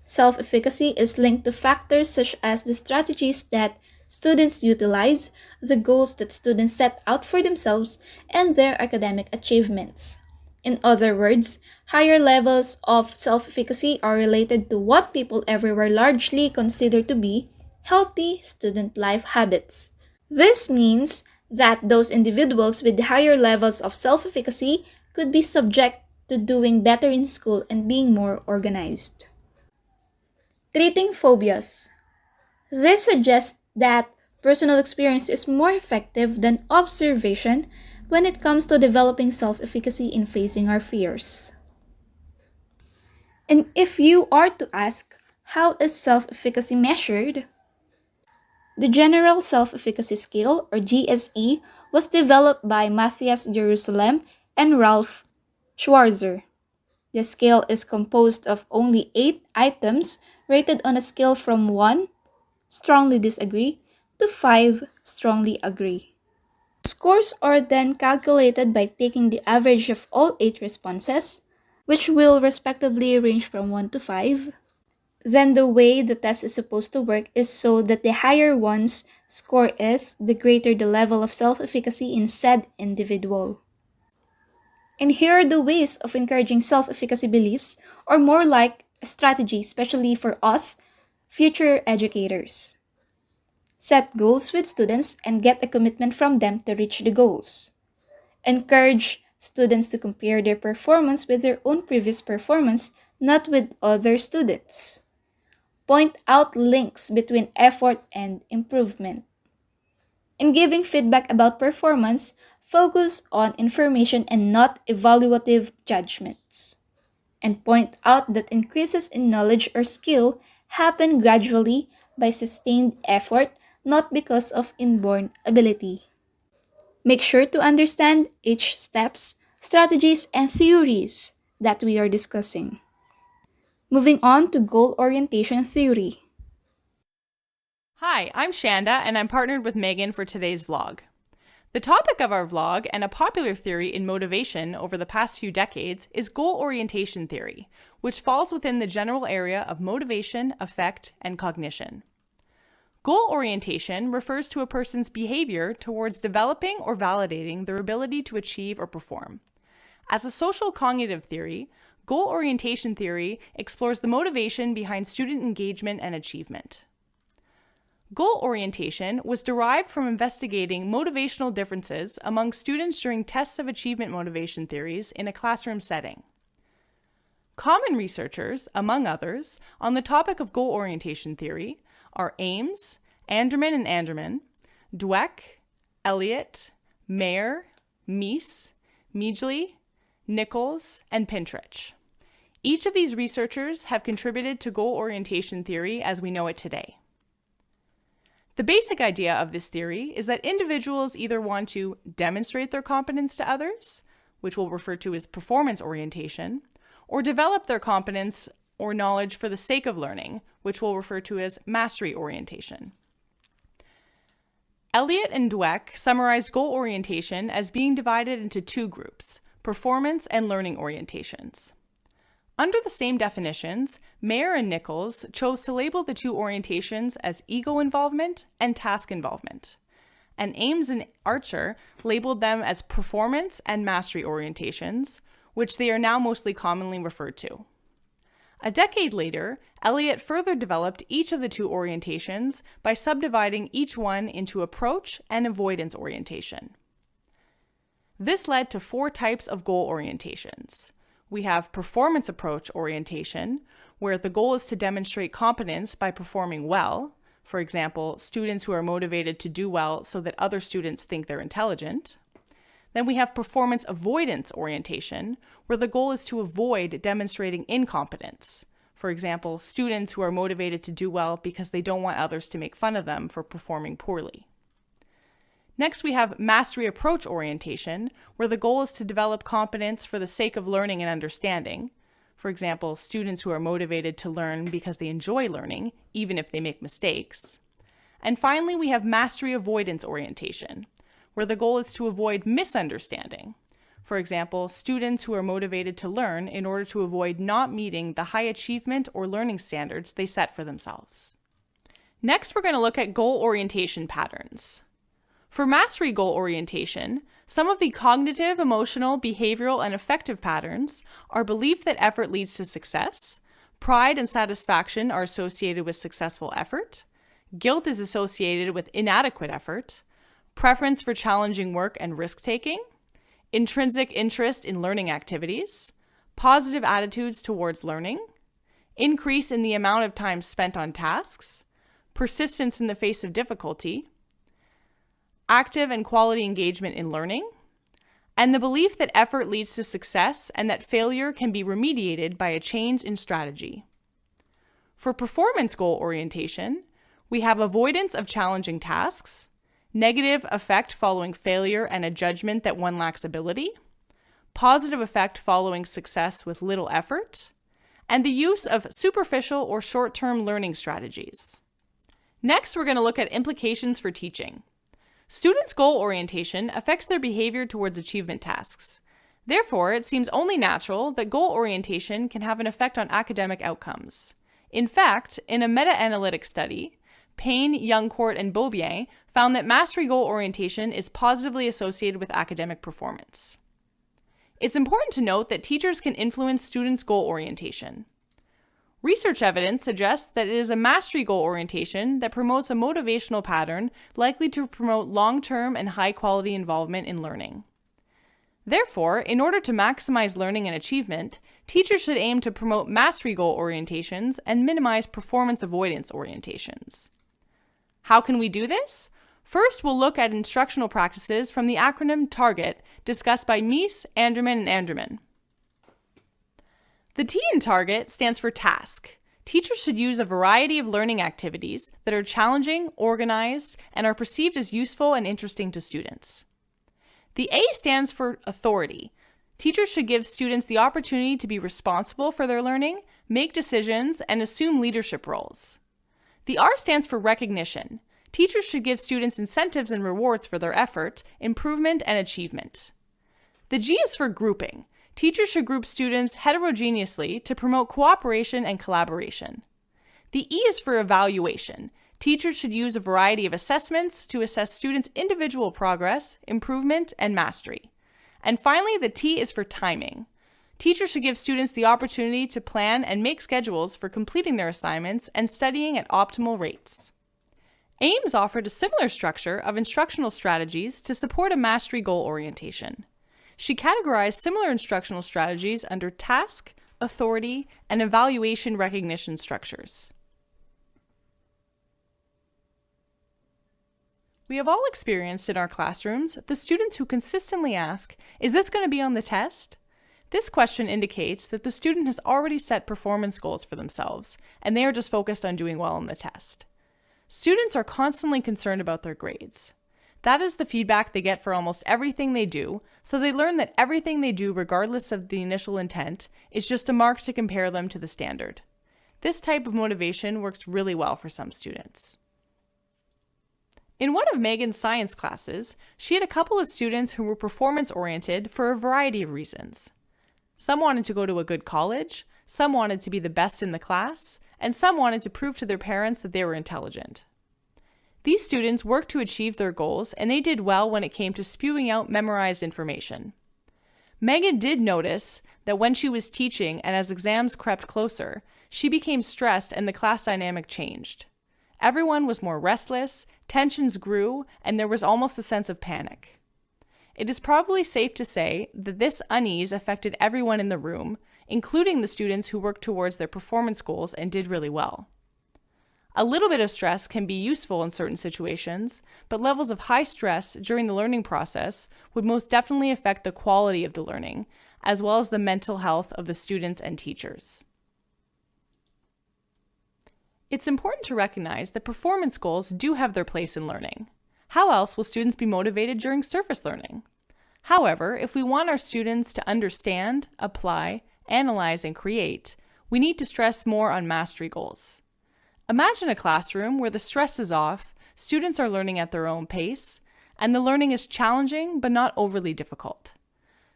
Self-efficacy is linked to factors such as the strategies that students utilize, the goals that students set out for themselves, and their academic achievements. In other words, higher levels of self-efficacy are related to what people everywhere largely consider to be healthy student life habits. This means that those individuals with higher levels of self-efficacy could be subject to doing better in school and being more organized. Treating phobias. This suggests that personal experience is more effective than observation when it comes to developing self-efficacy in facing our fears. And if you are to ask, how is self-efficacy measured? The General Self-Efficacy Scale, or GSE, was developed by Matthias Jerusalem and Ralph Schwarzer. The scale is composed of only 8 items rated on a scale from 1, strongly disagree, to 5, strongly agree. Scores are then calculated by taking the average of all 8 responses, which will respectively range from 1 to 5. Then the way the test is supposed to work is so that the higher one's score is, the greater the level of self-efficacy in said individual. And here are the ways of encouraging self-efficacy beliefs, or more like a strategy, especially for us, future educators. Set goals with students and get a commitment from them to reach the goals. Encourage students to compare their performance with their own previous performance, not with other students. Point out links between effort and improvement. In giving feedback about performance, focus on information and not evaluative judgments. And point out that increases in knowledge or skill happen gradually by sustained effort, not because of inborn ability. Make sure to understand each steps, strategies, and theories that we are discussing. Moving on to goal orientation theory. Hi, I'm Shanda, and I'm partnered with Megan for today's vlog. The topic of our vlog, and a popular theory in motivation over the past few decades, is goal orientation theory, which falls within the general area of motivation, affect, and cognition. Goal orientation refers to a person's behavior towards developing or validating their ability to achieve or perform. As a social cognitive theory, goal orientation theory explores the motivation behind student engagement and achievement. Goal orientation was derived from investigating motivational differences among students during tests of achievement motivation theories in a classroom setting. Common researchers, among others, on the topic of goal orientation theory are Ames, Anderman and Anderman, Dweck, Elliott, Mayer, Mies, Meadgley, Nichols, and Pintrich. Each of these researchers have contributed to goal orientation theory as we know it today. The basic idea of this theory is that individuals either want to demonstrate their competence to others, which we'll refer to as performance orientation, or develop their competence or knowledge for the sake of learning, which we'll refer to as mastery orientation. Elliott and Dweck summarized goal orientation as being divided into two groups, performance and learning orientations. Under the same definitions, Mayer and Nichols chose to label the two orientations as ego involvement and task involvement, and Ames and Archer labeled them as performance and mastery orientations, which they are now mostly commonly referred to. A decade later, Elliott further developed each of the two orientations by subdividing each one into approach and avoidance orientation. This led to 4 types of goal orientations. We have performance approach orientation, where the goal is to demonstrate competence by performing well. For example, students who are motivated to do well so that other students think they're intelligent. Then we have performance avoidance orientation, where the goal is to avoid demonstrating incompetence. For example, students who are motivated to do well because they don't want others to make fun of them for performing poorly. Next, we have mastery approach orientation, where the goal is to develop competence for the sake of learning and understanding. For example, students who are motivated to learn because they enjoy learning, even if they make mistakes. And finally, we have mastery avoidance orientation, where the goal is to avoid misunderstanding. For example, students who are motivated to learn in order to avoid not meeting the high achievement or learning standards they set for themselves. Next, we're going to look at goal orientation patterns. For mastery goal orientation, some of the cognitive, emotional, behavioral, and affective patterns are belief that effort leads to success, pride and satisfaction are associated with successful effort, guilt is associated with inadequate effort, preference for challenging work and risk-taking, intrinsic interest in learning activities, positive attitudes towards learning, increase in the amount of time spent on tasks, persistence in the face of difficulty, active and quality engagement in learning, and the belief that effort leads to success and that failure can be remediated by a change in strategy. For performance goal orientation, we have avoidance of challenging tasks, negative effect following failure and a judgment that one lacks ability, positive effect following success with little effort, and the use of superficial or short-term learning strategies. Next, we're going to look at implications for teaching. Students' goal orientation affects their behavior towards achievement tasks. Therefore, it seems only natural that goal orientation can have an effect on academic outcomes. In fact, in a meta-analytic study, Payne, Youngcourt, and Beaubien found that mastery goal orientation is positively associated with academic performance. It's important to note that teachers can influence students' goal orientation. Research evidence suggests that it is a mastery goal orientation that promotes a motivational pattern likely to promote long-term and high-quality involvement in learning. Therefore, in order to maximize learning and achievement, teachers should aim to promote mastery goal orientations and minimize performance avoidance orientations. How can we do this? First, we'll look at instructional practices from the acronym TARGET discussed by Mies, Anderman, and Anderman. The T in TARGET stands for task. Teachers should use a variety of learning activities that are challenging, organized, and are perceived as useful and interesting to students. The A stands for authority. Teachers should give students the opportunity to be responsible for their learning, make decisions, and assume leadership roles. The R stands for recognition. Teachers should give students incentives and rewards for their effort, improvement, and achievement. The G is for grouping. Teachers should group students heterogeneously to promote cooperation and collaboration. The E is for evaluation. Teachers should use a variety of assessments to assess students' individual progress, improvement, and mastery. And finally, the T is for timing. Teachers should give students the opportunity to plan and make schedules for completing their assignments and studying at optimal rates. AIMS offered a similar structure of instructional strategies to support a mastery goal orientation. She categorized similar instructional strategies under task, authority, and evaluation recognition structures. We have all experienced in our classrooms the students who consistently ask, "Is this going to be on the test?" This question indicates that the student has already set performance goals for themselves, and they are just focused on doing well on the test. Students are constantly concerned about their grades. That is the feedback they get for almost everything they do, so they learn that everything they do, regardless of the initial intent, is just a mark to compare them to the standard. This type of motivation works really well for some students. In one of Megan's science classes, she had a couple of students who were performance-oriented for a variety of reasons. Some wanted to go to a good college, some wanted to be the best in the class, and some wanted to prove to their parents that they were intelligent. These students worked to achieve their goals, and they did well when it came to spewing out memorized information. Megan did notice that when she was teaching and as exams crept closer, she became stressed and the class dynamic changed. Everyone was more restless, tensions grew, and there was almost a sense of panic. It is probably safe to say that this unease affected everyone in the room, including the students who worked towards their performance goals and did really well. A little bit of stress can be useful in certain situations, but levels of high stress during the learning process would most definitely affect the quality of the learning, as well as the mental health of the students and teachers. It's important to recognize that performance goals do have their place in learning. How else will students be motivated during surface learning? However, if we want our students to understand, apply, analyze, and create, we need to stress more on mastery goals. Imagine a classroom where the stress is off, students are learning at their own pace, and the learning is challenging but not overly difficult.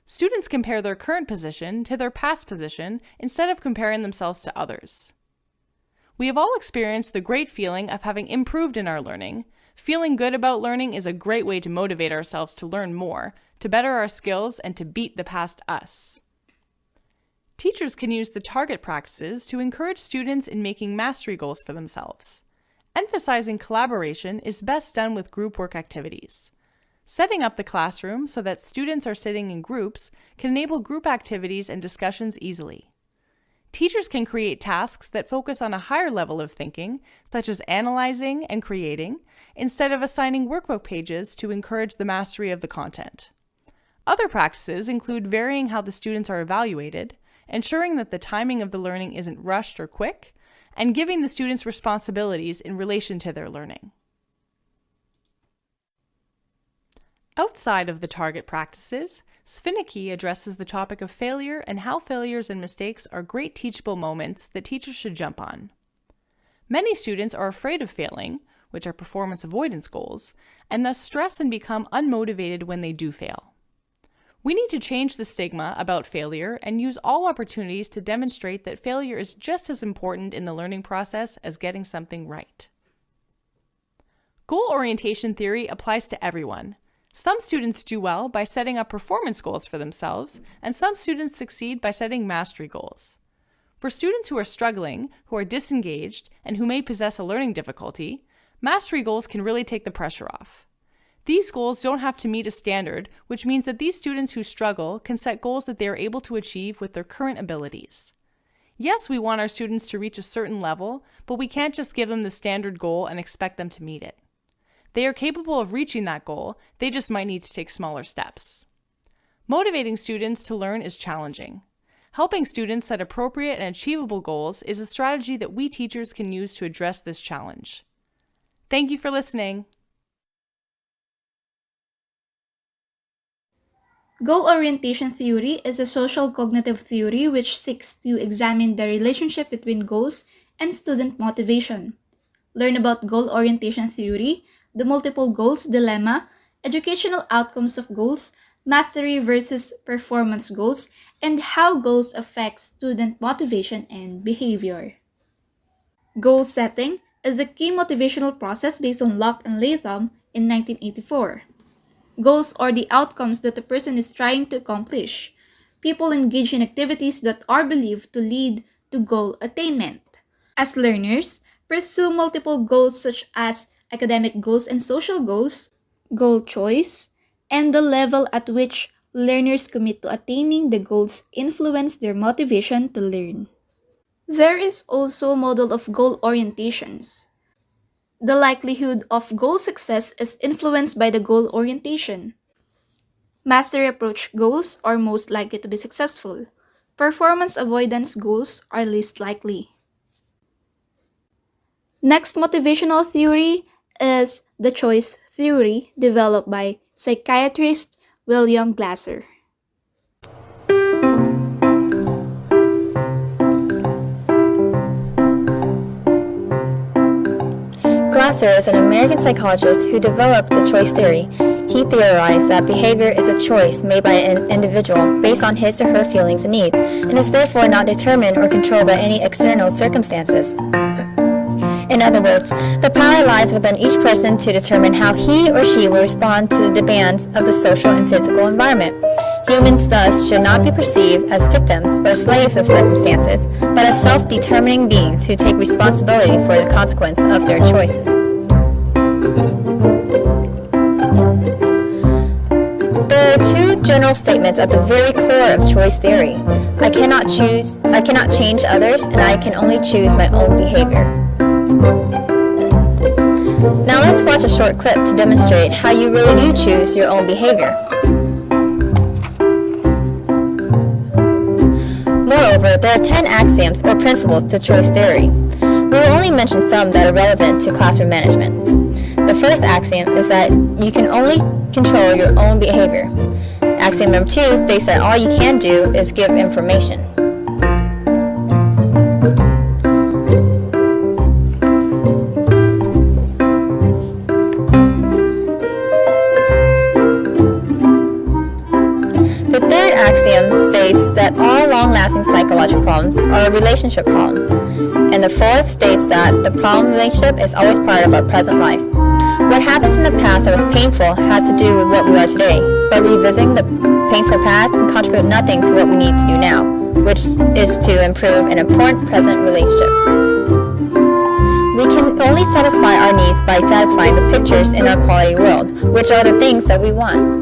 Students compare their current position to their past position instead of comparing themselves to others. We have all experienced the great feeling of having improved in our learning. Feeling good about learning is a great way to motivate ourselves to learn more, to better our skills, and to beat the past us. Teachers can use the target practices to encourage students in making mastery goals for themselves. Emphasizing collaboration is best done with group work activities. Setting up the classroom so that students are sitting in groups can enable group activities and discussions easily. Teachers can create tasks that focus on a higher level of thinking, such as analyzing and creating, instead of assigning workbook pages to encourage the mastery of the content. Other practices include varying how the students are evaluated, ensuring that the timing of the learning isn't rushed or quick, and giving the students responsibilities in relation to their learning. Outside of the target practices, Svinicki addresses the topic of failure and how failures and mistakes are great teachable moments that teachers should jump on. Many students are afraid of failing, which are performance avoidance goals, and thus stress and become unmotivated when they do fail. We need to change the stigma about failure and use all opportunities to demonstrate that failure is just as important in the learning process as getting something right. Goal orientation theory applies to everyone. Some students do well by setting up performance goals for themselves, and some students succeed by setting mastery goals. For students who are struggling, who are disengaged, and who may possess a learning difficulty, mastery goals can really take the pressure off. These goals don't have to meet a standard, which means that these students who struggle can set goals that they are able to achieve with their current abilities. Yes, we want our students to reach a certain level, but we can't just give them the standard goal and expect them to meet it. They are capable of reaching that goal, they just might need to take smaller steps. Motivating students to learn is challenging. Helping students set appropriate and achievable goals is a strategy that we teachers can use to address this challenge. Thank you for listening. Goal orientation theory is a social cognitive theory which seeks to examine the relationship between goals and student motivation. Learn about goal orientation theory, the multiple goals dilemma, educational outcomes of goals, mastery versus performance goals, and how goals affect student motivation and behavior. Goal setting is a key motivational process based on Locke and Latham in 1984. Goals are the outcomes that a person is trying to accomplish. People engage in activities that are believed to lead to goal attainment. As learners, pursue multiple goals such as academic goals and social goals, goal choice, and the level at which learners commit to attaining the goals influence their motivation to learn. There is also a model of goal orientations. The likelihood of goal success is influenced by the goal orientation. Mastery approach goals are most likely to be successful. Performance avoidance goals are least likely. Next motivational theory is the choice theory developed by psychiatrist William Glasser. Glasser is an American psychologist who developed the choice theory. He theorized that behavior is a choice made by an individual based on his or her feelings and needs, and is therefore not determined or controlled by any external circumstances. In other words, the power lies within each person to determine how he or she will respond to the demands of the social and physical environment. Humans thus should not be perceived as victims or slaves of circumstances, but as self-determining beings who take responsibility for the consequence of their choices. There are two general statements at the very core of choice theory. I cannot change others, and I can only choose my own behavior. Now let's watch a short clip to demonstrate how you really do choose your own behavior. Moreover, there are 10 axioms or principles to choice theory. We will only mention some that are relevant to classroom management. The first axiom is that you can only control your own behavior. Axiom number 2 states that all you can do is give information. The third axiom states that all long-lasting psychological problems are relationship problems. And the fourth states that the problem relationship is always part of our present life. What happens in the past that was painful has to do with what we are today, but revisiting the painful past can contribute nothing to what we need to do now, which is to improve an important present relationship. We can only satisfy our needs by satisfying the pictures in our quality world, which are the things that we want.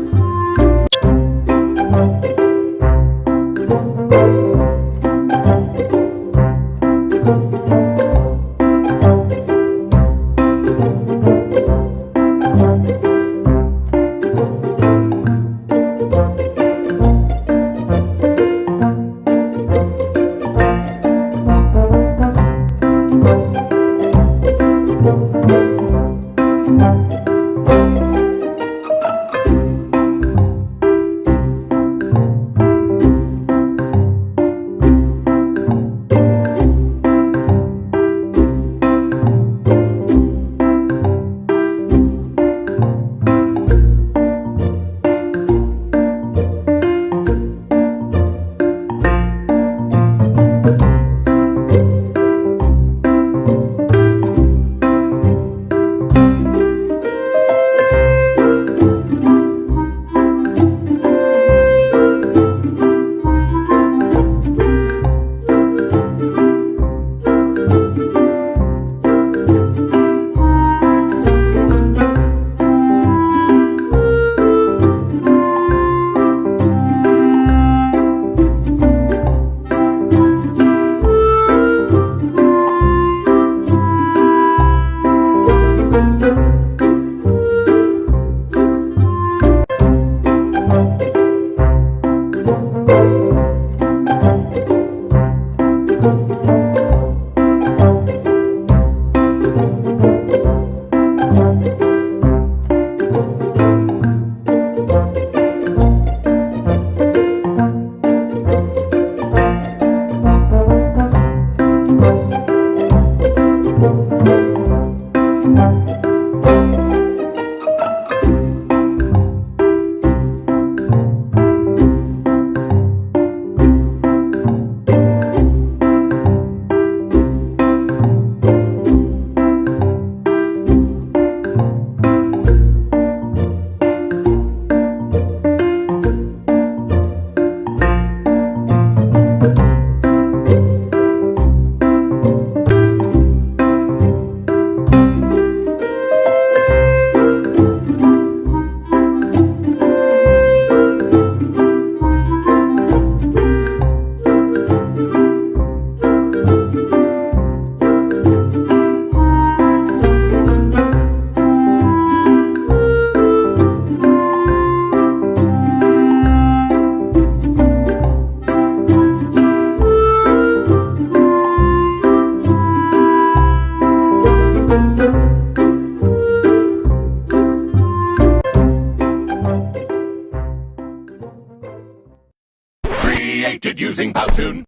Created using Powtoon.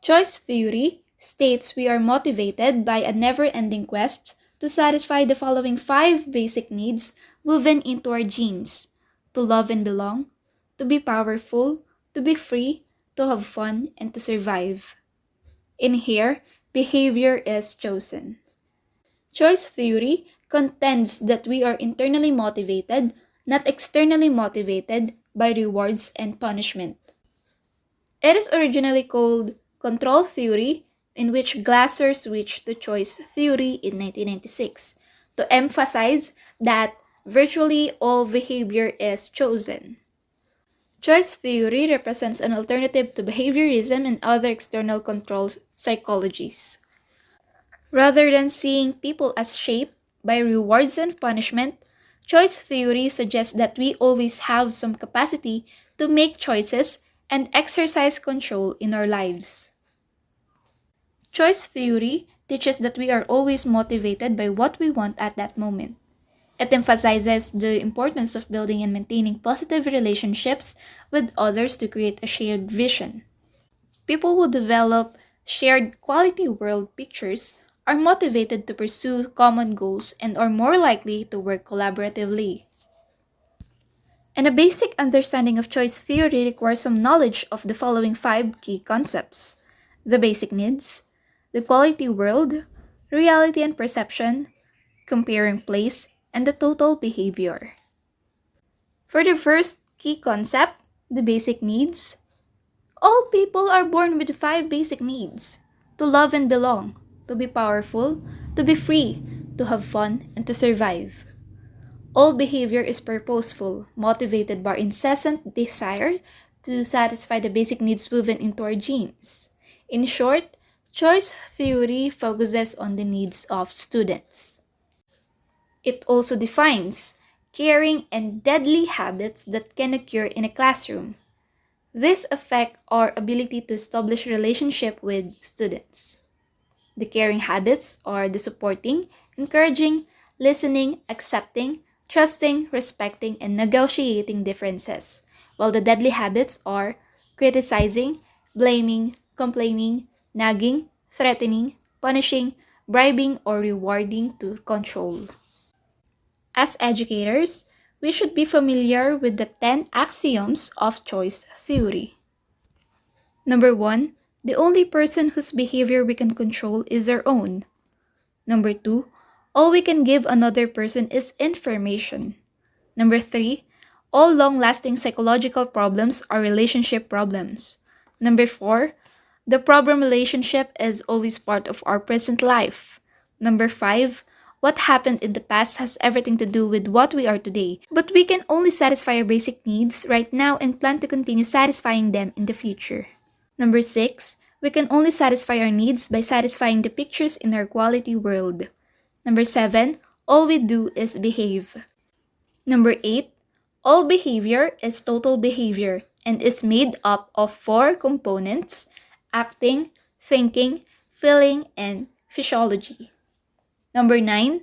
Choice theory states we are motivated by a never-ending quest to satisfy the following 5 basic needs woven into our genes: to love and belong, to be powerful, to be free, to have fun, and to survive. In here, behavior is chosen. Choice theory contends that we are internally motivated, not externally motivated by rewards and punishment. It is originally called control theory, in which Glasser switched to choice theory in 1996 to emphasize that virtually all behavior is chosen. Choice theory represents an alternative to behaviorism and other external control psychologies. Rather than seeing people as shaped by rewards and punishment, choice theory suggests that we always have some capacity to make choices and exercise control in our lives. Choice theory teaches that we are always motivated by what we want at that moment. It emphasizes the importance of building and maintaining positive relationships with others to create a shared vision. People who develop shared quality world pictures are motivated to pursue common goals and are more likely to work collaboratively. And a basic understanding of choice theory requires some knowledge of the following 5 key concepts: the basic needs, the quality world, reality and perception, comparing place, and the total behavior. For the first key concept, the basic needs, all people are born with 5 basic needs: to love and belong, to be powerful, to be free, to have fun, and to survive. All behavior is purposeful, motivated by incessant desire to satisfy the basic needs woven into our genes. In short, choice theory focuses on the needs of students. It also defines caring and deadly habits that can occur in a classroom. This affect our ability to establish relationship with students. The caring habits are the supporting, encouraging, listening, accepting, trusting, respecting, and negotiating differences, while the deadly habits are criticizing, blaming, complaining, nagging, threatening, punishing, bribing, or rewarding to control. As educators, we should be familiar with the 10 axioms of choice theory. Number 1, the only person whose behavior we can control is our own. Number 2, all we can give another person is information. Number 3, all long-lasting psychological problems are relationship problems. Number 4, the problem relationship is always part of our present life. Number 5, what happened in the past has everything to do with what we are today, but we can only satisfy our basic needs right now and plan to continue satisfying them in the future. Number 6, we can only satisfy our needs by satisfying the pictures in our quality world. Number 7, all we do is behave. Number 8, all behavior is total behavior and is made up of 4 components: acting, thinking, feeling, and physiology. Number 9,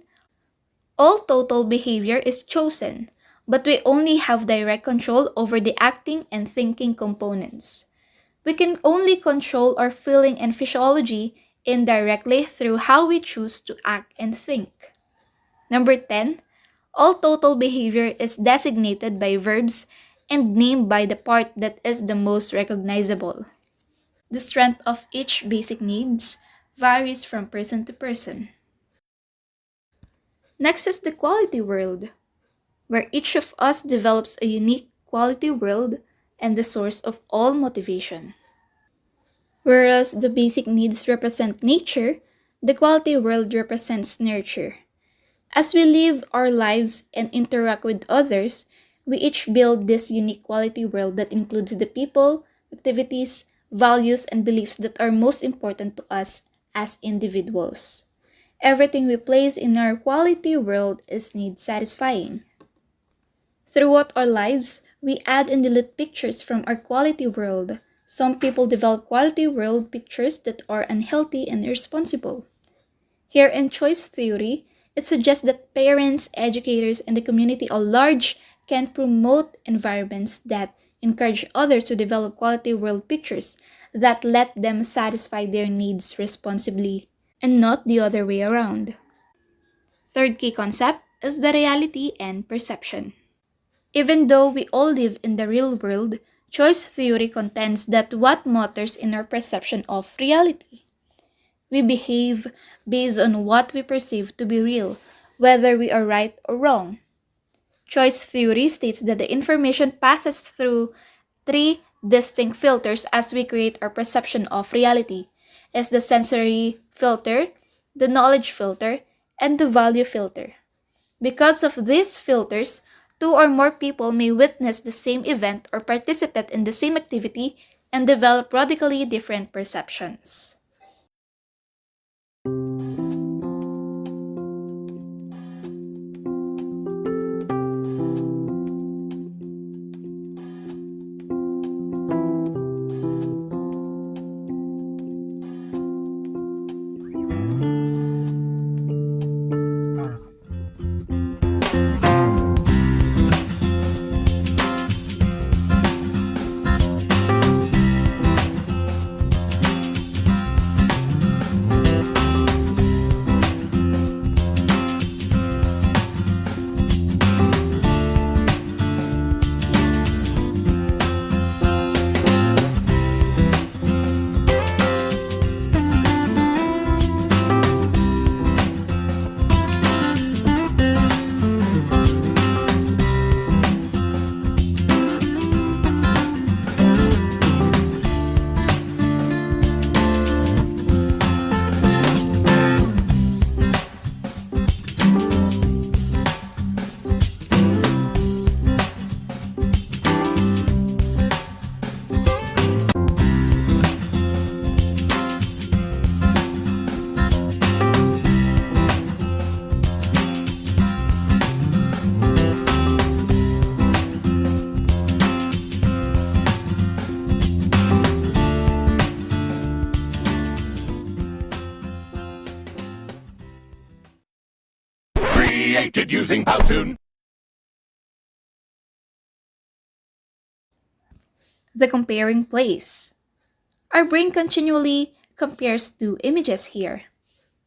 All total behavior is chosen, but we only have direct control over the acting and thinking components. We can only control our feeling and physiology indirectly through how we choose to act and think. Number 10, all total behavior is designated by verbs and named by the part that is the most recognizable. The strength of each basic needs varies from person to person. Next is the quality world, where each of us develops a unique quality world and the source of all motivation. Whereas the basic needs represent nature, the quality world represents nurture. As we live our lives and interact with others, we each build this unique quality world that includes the people, activities, values, and beliefs that are most important to us as individuals. Everything we place in our quality world is need satisfying. Throughout our lives, we add and delete pictures from our quality world. Some people develop quality world pictures that are unhealthy and irresponsible. Here in choice theory, it suggests that parents, educators, and the community at large can promote environments that encourage others to develop quality world pictures that let them satisfy their needs responsibly and not the other way around. Third key concept is the reality and perception. Even though we all live in the real world, choice theory contends that what matters in our perception of reality. We behave based on what we perceive to be real, whether we are right or wrong. Choice theory states that the information passes through three distinct filters as we create our perception of reality: is the sensory filter, the knowledge filter, and the value filter. Because of these filters, two or more people may witness the same event or participate in the same activity and develop radically different perceptions. Created using Powtoon. The comparing place. Our brain continually compares two images here.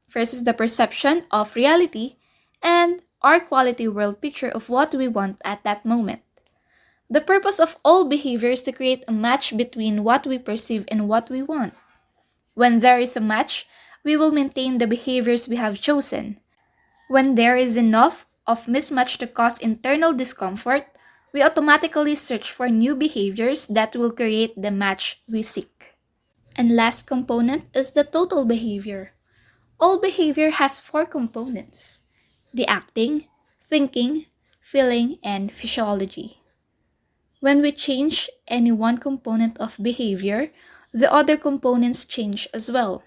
First is the perception of reality and our quality world picture of what we want at that moment. The purpose of all behavior is to create a match between what we perceive and what we want. When there is a match, we will maintain the behaviors we have chosen. When there is enough of mismatch to cause internal discomfort, we automatically search for new behaviors that will create the match we seek. And last component is the total behavior. All behavior has four components: the acting, thinking, feeling, and physiology. When we change any one component of behavior, the other components change as well.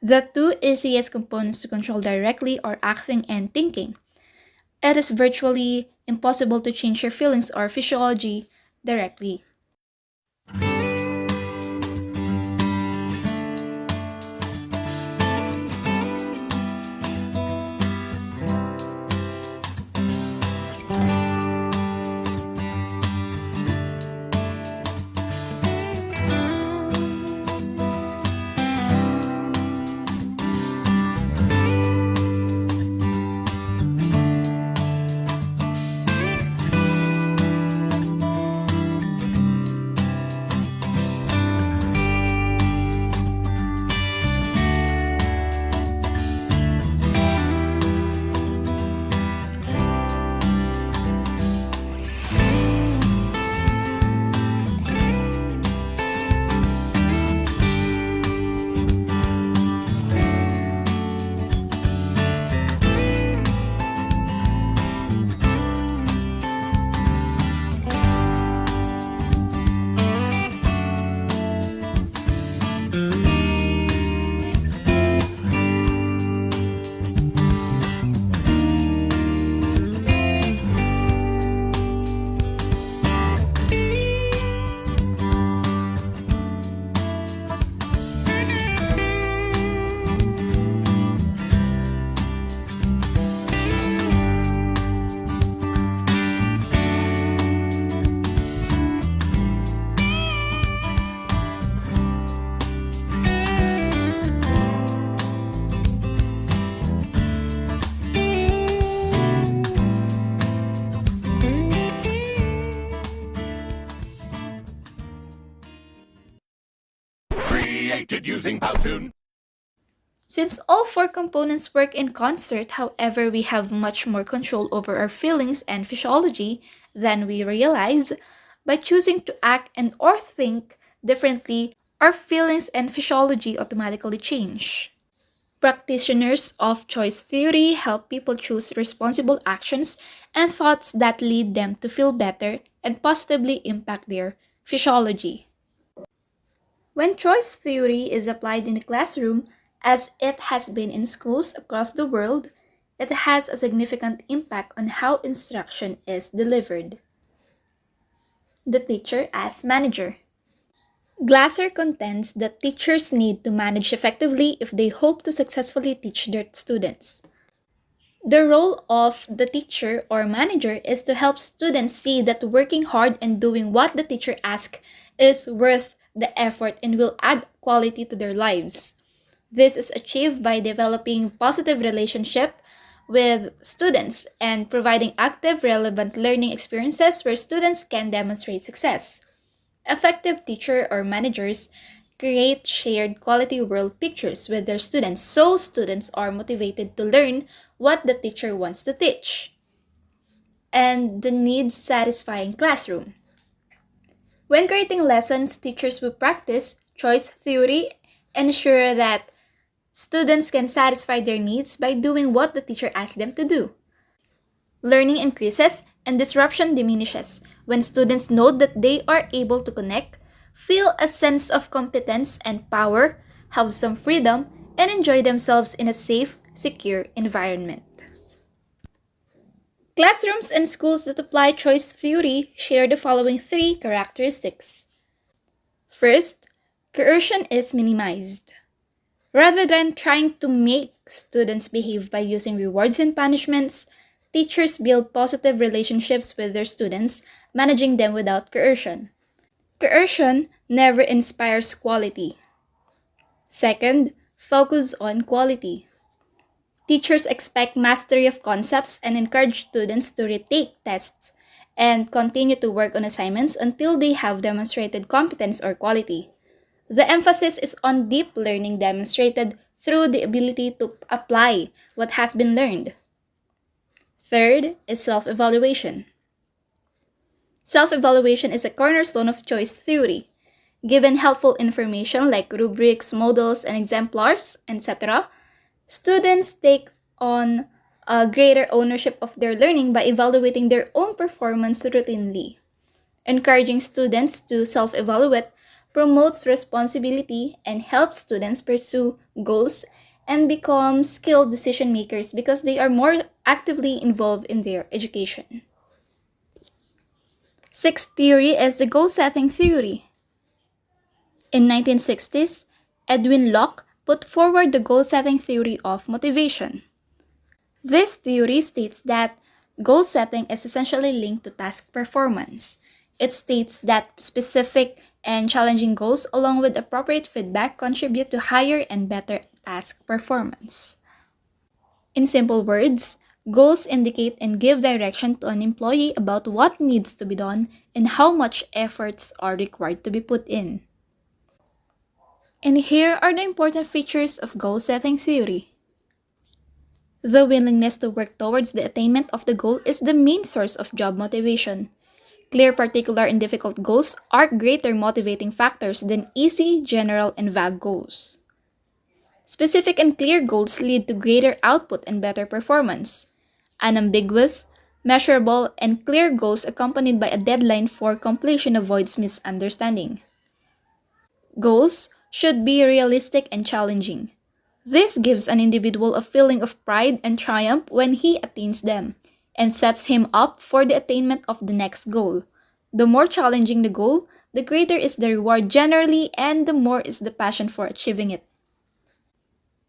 The two easiest components to control directly are acting and thinking. It is virtually impossible to change your feelings or physiology directly. Created using Powtoon. Since all four components work in concert, however, we have much more control over our feelings and physiology than we realize. By choosing to act and or think differently, our feelings and physiology automatically change. Practitioners of choice theory help people choose responsible actions and thoughts that lead them to feel better and positively impact their physiology. When choice theory is applied in the classroom, as it has been in schools across the world, it has a significant impact on how instruction is delivered. The teacher as manager. Glasser contends that teachers need to manage effectively if they hope to successfully teach their students. The role of the teacher or manager is to help students see that working hard and doing what the teacher asks is worth the effort and will add quality to their lives. This is achieved by developing positive relationship with students and providing active, relevant learning experiences where students can demonstrate success. Effective teacher or managers create shared quality world pictures with their students so students are motivated to learn what the teacher wants to teach. And the needs satisfying classroom. When creating lessons, teachers will practice choice theory and ensure that students can satisfy their needs by doing what the teacher asks them to do. Learning increases and disruption diminishes when students know that they are able to connect, feel a sense of competence and power, have some freedom, and enjoy themselves in a safe, secure environment. Classrooms and schools that apply choice theory share the following three characteristics. First, coercion is minimized. Rather than trying to make students behave by using rewards and punishments, teachers build positive relationships with their students, managing them without coercion. Coercion never inspires quality. Second, focus on quality. Teachers expect mastery of concepts and encourage students to retake tests and continue to work on assignments until they have demonstrated competence or quality. The emphasis is on deep learning demonstrated through the ability to apply what has been learned. Third is self-evaluation. Self-evaluation is a cornerstone of choice theory. Given helpful information like rubrics, models, and exemplars, etc., students take on a greater ownership of their learning by evaluating their own performance routinely. Encouraging students to self-evaluate promotes responsibility and helps students pursue goals and become skilled decision makers because they are more actively involved in their education. Sixth theory is the goal-setting theory. In 1960s, Edwin Locke put forward the goal-setting theory of motivation. This theory states that goal setting is essentially linked to task performance. It states that specific and challenging goals along with appropriate feedback contribute to higher and better task performance. In simple words, goals indicate and give direction to an employee about what needs to be done and how much efforts are required to be put in. And here are the important features of goal-setting theory. The willingness to work towards the attainment of the goal is the main source of job motivation. Clear, particular, and difficult goals are greater motivating factors than easy, general, and vague goals. Specific and clear goals lead to greater output and better performance. Unambiguous, measurable, and clear goals accompanied by a deadline for completion avoids misunderstanding. Goals should be realistic and challenging. This gives an individual a feeling of pride and triumph when he attains them, and sets him up for the attainment of the next goal. The more challenging the goal, the greater is the reward generally, and the more is the passion for achieving it.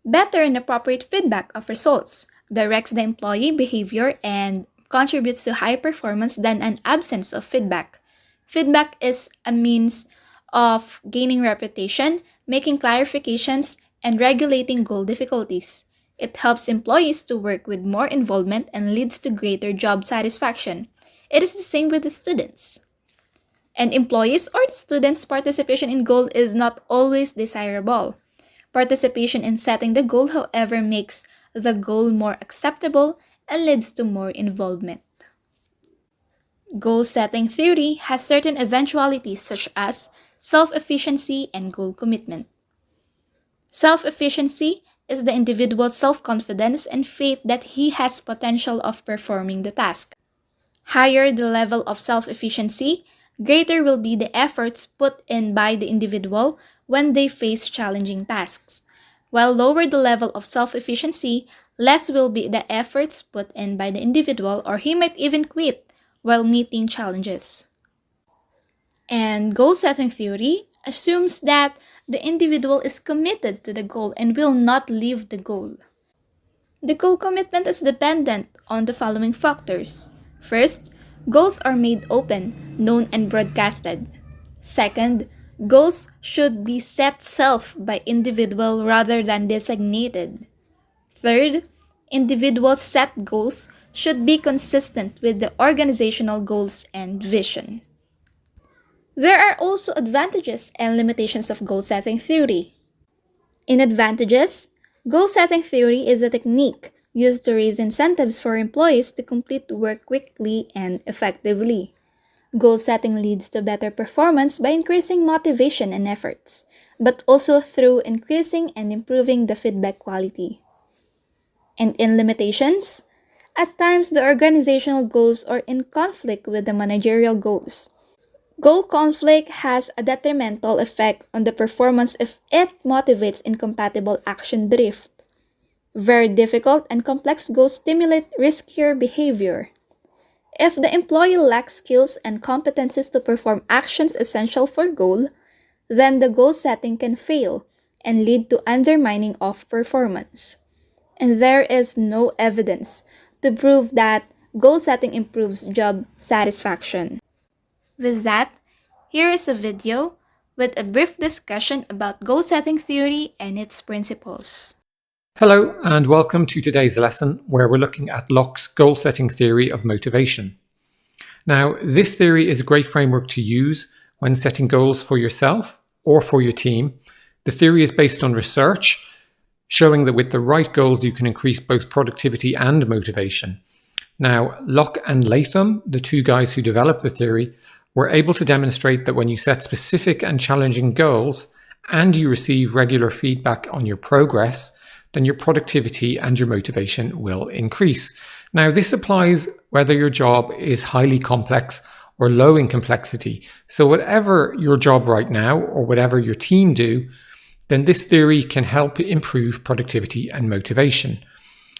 Better and appropriate feedback of results directs the employee behavior and contributes to high performance than an absence of feedback. Feedback is a means of gaining reputation, making clarifications, and regulating goal difficulties. It helps employees to work with more involvement and leads to greater job satisfaction. It is the same with the students. And employees or students' participation in goal is not always desirable. Participation in setting the goal, however, makes the goal more acceptable and leads to more involvement. Goal setting theory has certain eventualities such as self-efficiency and goal commitment. Self-efficiency is the individual's self-confidence and faith that he has potential of performing the task. Higher the level of self-efficiency, greater will be the efforts put in by the individual when they face challenging tasks. While lower the level of self-efficiency, less will be the efforts put in by the individual, or he might even quit while meeting challenges. And goal-setting theory assumes that the individual is committed to the goal and will not leave the goal. The goal commitment is dependent on the following factors. First, goals are made open, known, and broadcasted. Second, goals should be set self by individual rather than designated. Third, individuals set goals should be consistent with the organizational goals and vision. There are also advantages and limitations of goal-setting theory. In advantages, goal-setting theory is a technique used to raise incentives for employees to complete work quickly and effectively. Goal-setting leads to better performance by increasing motivation and efforts, but also through increasing and improving the feedback quality. And in limitations, at times the organizational goals are in conflict with the managerial goals. Goal conflict has a detrimental effect on the performance if it motivates incompatible action drift. Very difficult and complex goals stimulate riskier behavior. If the employee lacks skills and competencies to perform actions essential for goal, then the goal setting can fail and lead to undermining of performance. And there is no evidence to prove that goal setting improves job satisfaction. With that, here is a video with a brief discussion about goal-setting theory and its principles. Hello and welcome to today's lesson where we're looking at Locke's goal-setting theory of motivation. Now, this theory is a great framework to use when setting goals for yourself or for your team. The theory is based on research showing that with the right goals you can increase both productivity and motivation. Now, Locke and Latham, the two guys who developed the theory, were able to demonstrate that when you set specific and challenging goals and you receive regular feedback on your progress, then your productivity and your motivation will increase. Now, this applies whether your job is highly complex or low in complexity. So whatever your job right now or whatever your team do, then this theory can help improve productivity and motivation.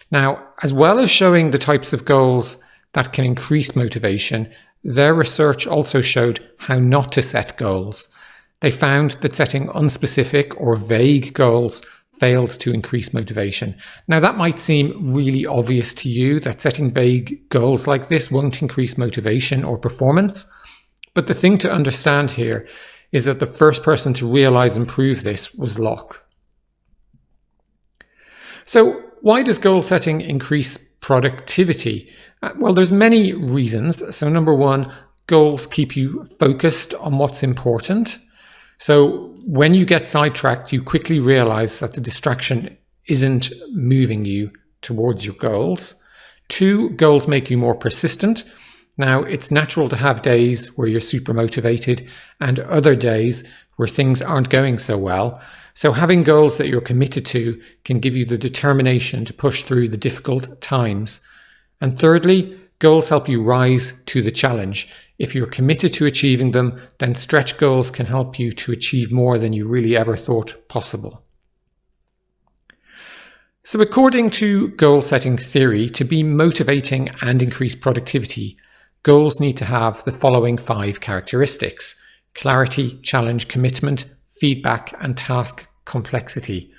Now, as well as showing the types of goals that can increase motivation, their research also showed how not to set goals. They found that setting unspecific or vague goals failed to increase motivation. Now, that might seem really obvious to you that setting vague goals like this won't increase motivation or performance. But the thing to understand here is that the first person to realize and prove this was Locke. So, why does goal setting increase productivity? Well, there's many reasons. So number one, goals keep you focused on what's important. So when you get sidetracked, you quickly realize that the distraction isn't moving you towards your goals. Two, goals make you more persistent. Now, it's natural to have days where you're super motivated and other days where things aren't going so well. So having goals that you're committed to can give you the determination to push through the difficult times. And thirdly, goals help you rise to the challenge. If you're committed to achieving them, then stretch goals can help you to achieve more than you really ever thought possible. So according to goal setting theory, to be motivating and increase productivity, goals need to have the following 5 characteristics: clarity, challenge, commitment, feedback, and task complexity.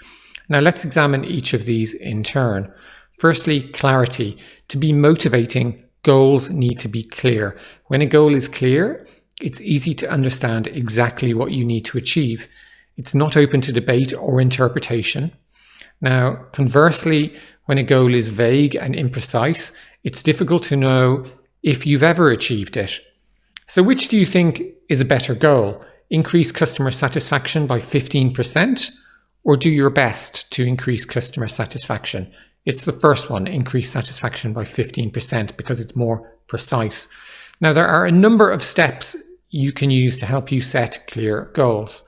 Now let's examine each of these in turn. Firstly, clarity. To be motivating, goals need to be clear. When a goal is clear, it's easy to understand exactly what you need to achieve. It's not open to debate or interpretation. Now, conversely, when a goal is vague and imprecise, it's difficult to know if you've ever achieved it. So which do you think is a better goal? Increase customer satisfaction by 15% or do your best to increase customer satisfaction? It's the first one, increase satisfaction by 15%, because it's more precise. Now, there are a number of steps you can use to help you set clear goals.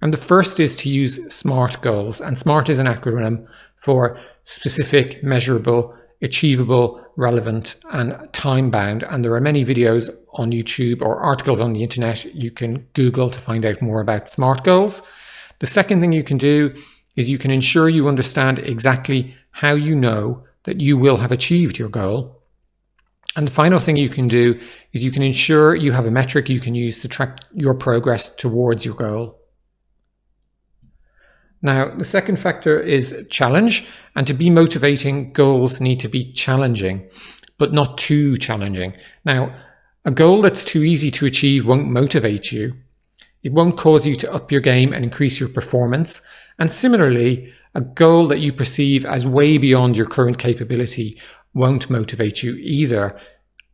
And the first is to use SMART goals. And SMART is an acronym for specific, measurable, achievable, relevant, and time-bound. And there are many videos on YouTube or articles on the internet you can Google to find out more about SMART goals. The second thing you can do is you can ensure you understand exactly how you know that you will have achieved your goal. And the final thing you can do is you can ensure you have a metric you can use to track your progress towards your goal. Now, the second factor is challenge, and to be motivating, goals need to be challenging, but not too challenging. Now, a goal that's too easy to achieve won't motivate you. It won't cause you to up your game and increase your performance. And similarly, a goal that you perceive as way beyond your current capability won't motivate you either.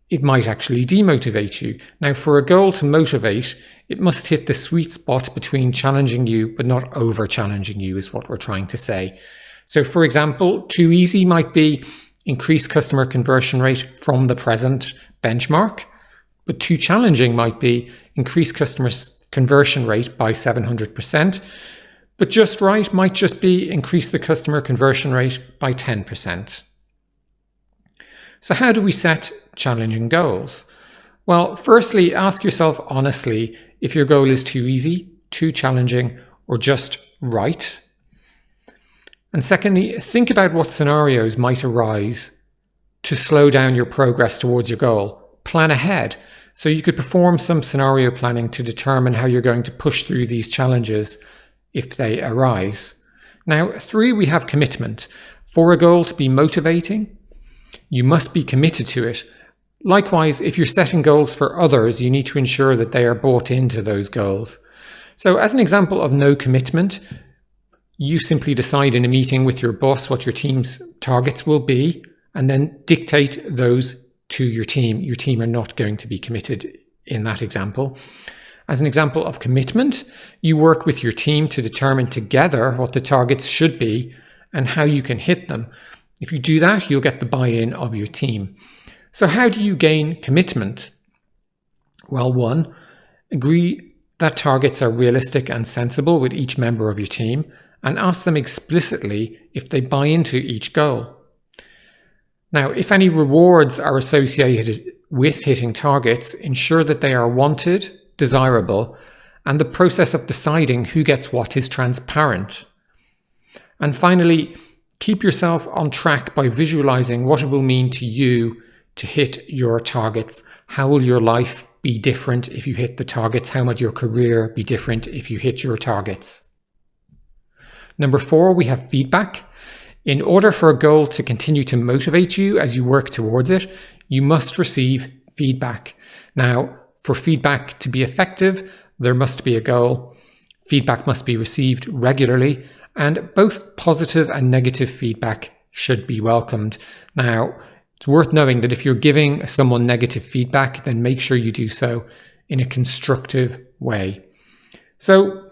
It might actually demotivate you. Now, for a goal to motivate, it must hit the sweet spot between challenging you but not over challenging you, is what we're trying to say. So, for example, too easy might be increase customer conversion rate from the present benchmark, but too challenging might be increase customer conversion rate by 700%, but just right might just be increase the customer conversion rate by 10%. So how do we set challenging goals? Well, firstly, ask yourself honestly if your goal is too easy, too challenging, or just right. And secondly, think about what scenarios might arise to slow down your progress towards your goal. Plan ahead. So you could perform some scenario planning to determine how you're going to push through these challenges if they arise. Now, 3, we have commitment. For a goal to be motivating, you must be committed to it. Likewise, if you're setting goals for others, you need to ensure that they are bought into those goals. So as an example of no commitment, you simply decide in a meeting with your boss what your team's targets will be, and then dictate those to your team. Your team are not going to be committed in that example. As an example of commitment, you work with your team to determine together what the targets should be and how you can hit them. If you do that, you'll get the buy-in of your team. So how do you gain commitment? Well, 1, agree that targets are realistic and sensible with each member of your team, and ask them explicitly if they buy into each goal. Now, if any rewards are associated with hitting targets, ensure that they are wanted, desirable, and the process of deciding who gets what is transparent. And finally, keep yourself on track by visualizing what it will mean to you to hit your targets. How will your life be different if you hit the targets? How might your career be different if you hit your targets? Number 4, we have feedback. In order for a goal to continue to motivate you as you work towards it, you must receive feedback. Now, for feedback to be effective, there must be a goal. Feedback must be received regularly, and both positive and negative feedback should be welcomed. Now, it's worth knowing that if you're giving someone negative feedback, then make sure you do so in a constructive way. So,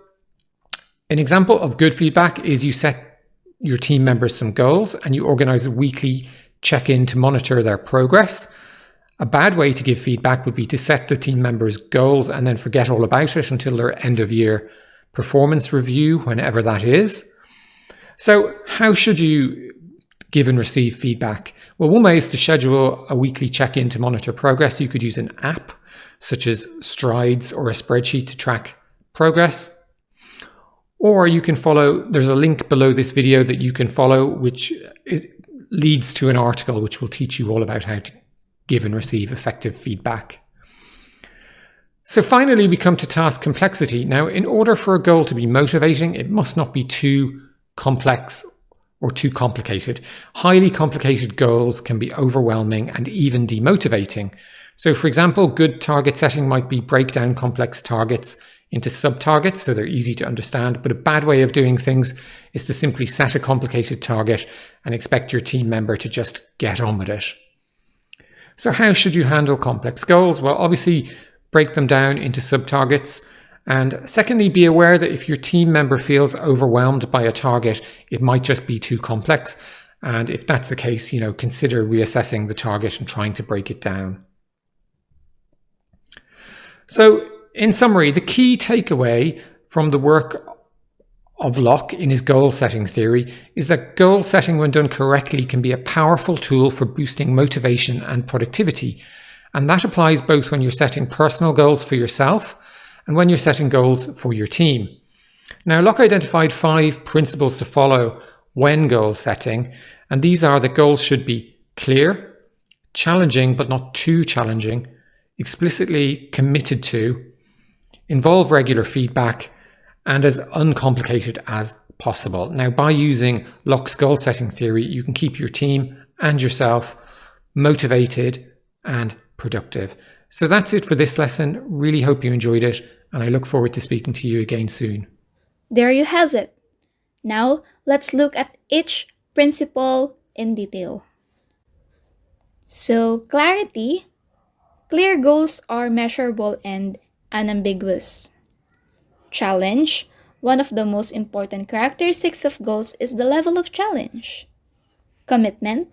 an example of good feedback is you set your team members some goals and you organize a weekly check-in to monitor their progress. A bad way to give feedback would be to set the team members goals and then forget all about it until their end of year performance review, whenever that is. So how should you give and receive feedback? Well, one way is to schedule a weekly check-in to monitor progress. You could use an app such as Strides or a spreadsheet to track progress. Or you can follow, there's a link below this video that you can follow, which leads to an article which will teach you all about how to give and receive effective feedback. So finally, we come to task complexity. Now, in order for a goal to be motivating, it must not be too complex or too complicated. Highly complicated goals can be overwhelming and even demotivating. So for example, good target setting might be break down complex targets into sub-targets so they're easy to understand, but a bad way of doing things is to simply set a complicated target and expect your team member to just get on with it. So how should you handle complex goals? Well, obviously, break them down into sub-targets. And secondly, be aware that if your team member feels overwhelmed by a target, it might just be too complex. And if that's the case, consider reassessing the target and trying to break it down. So, in summary, the key takeaway from the work of Locke in his goal-setting theory is that goal setting, when done correctly, can be a powerful tool for boosting motivation and productivity. And that applies both when you're setting personal goals for yourself and when you're setting goals for your team. Now, Locke identified 5 principles to follow when goal setting, and these are that goals should be clear, challenging but not too challenging, explicitly committed to, involve regular feedback, and as uncomplicated as possible. Now, by using Locke's goal-setting theory, you can keep your team and yourself motivated and productive. So that's it for this lesson. Really hope you enjoyed it, and I look forward to speaking to you again soon. There you have it. Now, let's look at each principle in detail. So, clarity. Clear goals are measurable and unambiguous. Challenge. One of the most important characteristics of goals is the level of challenge. Commitment.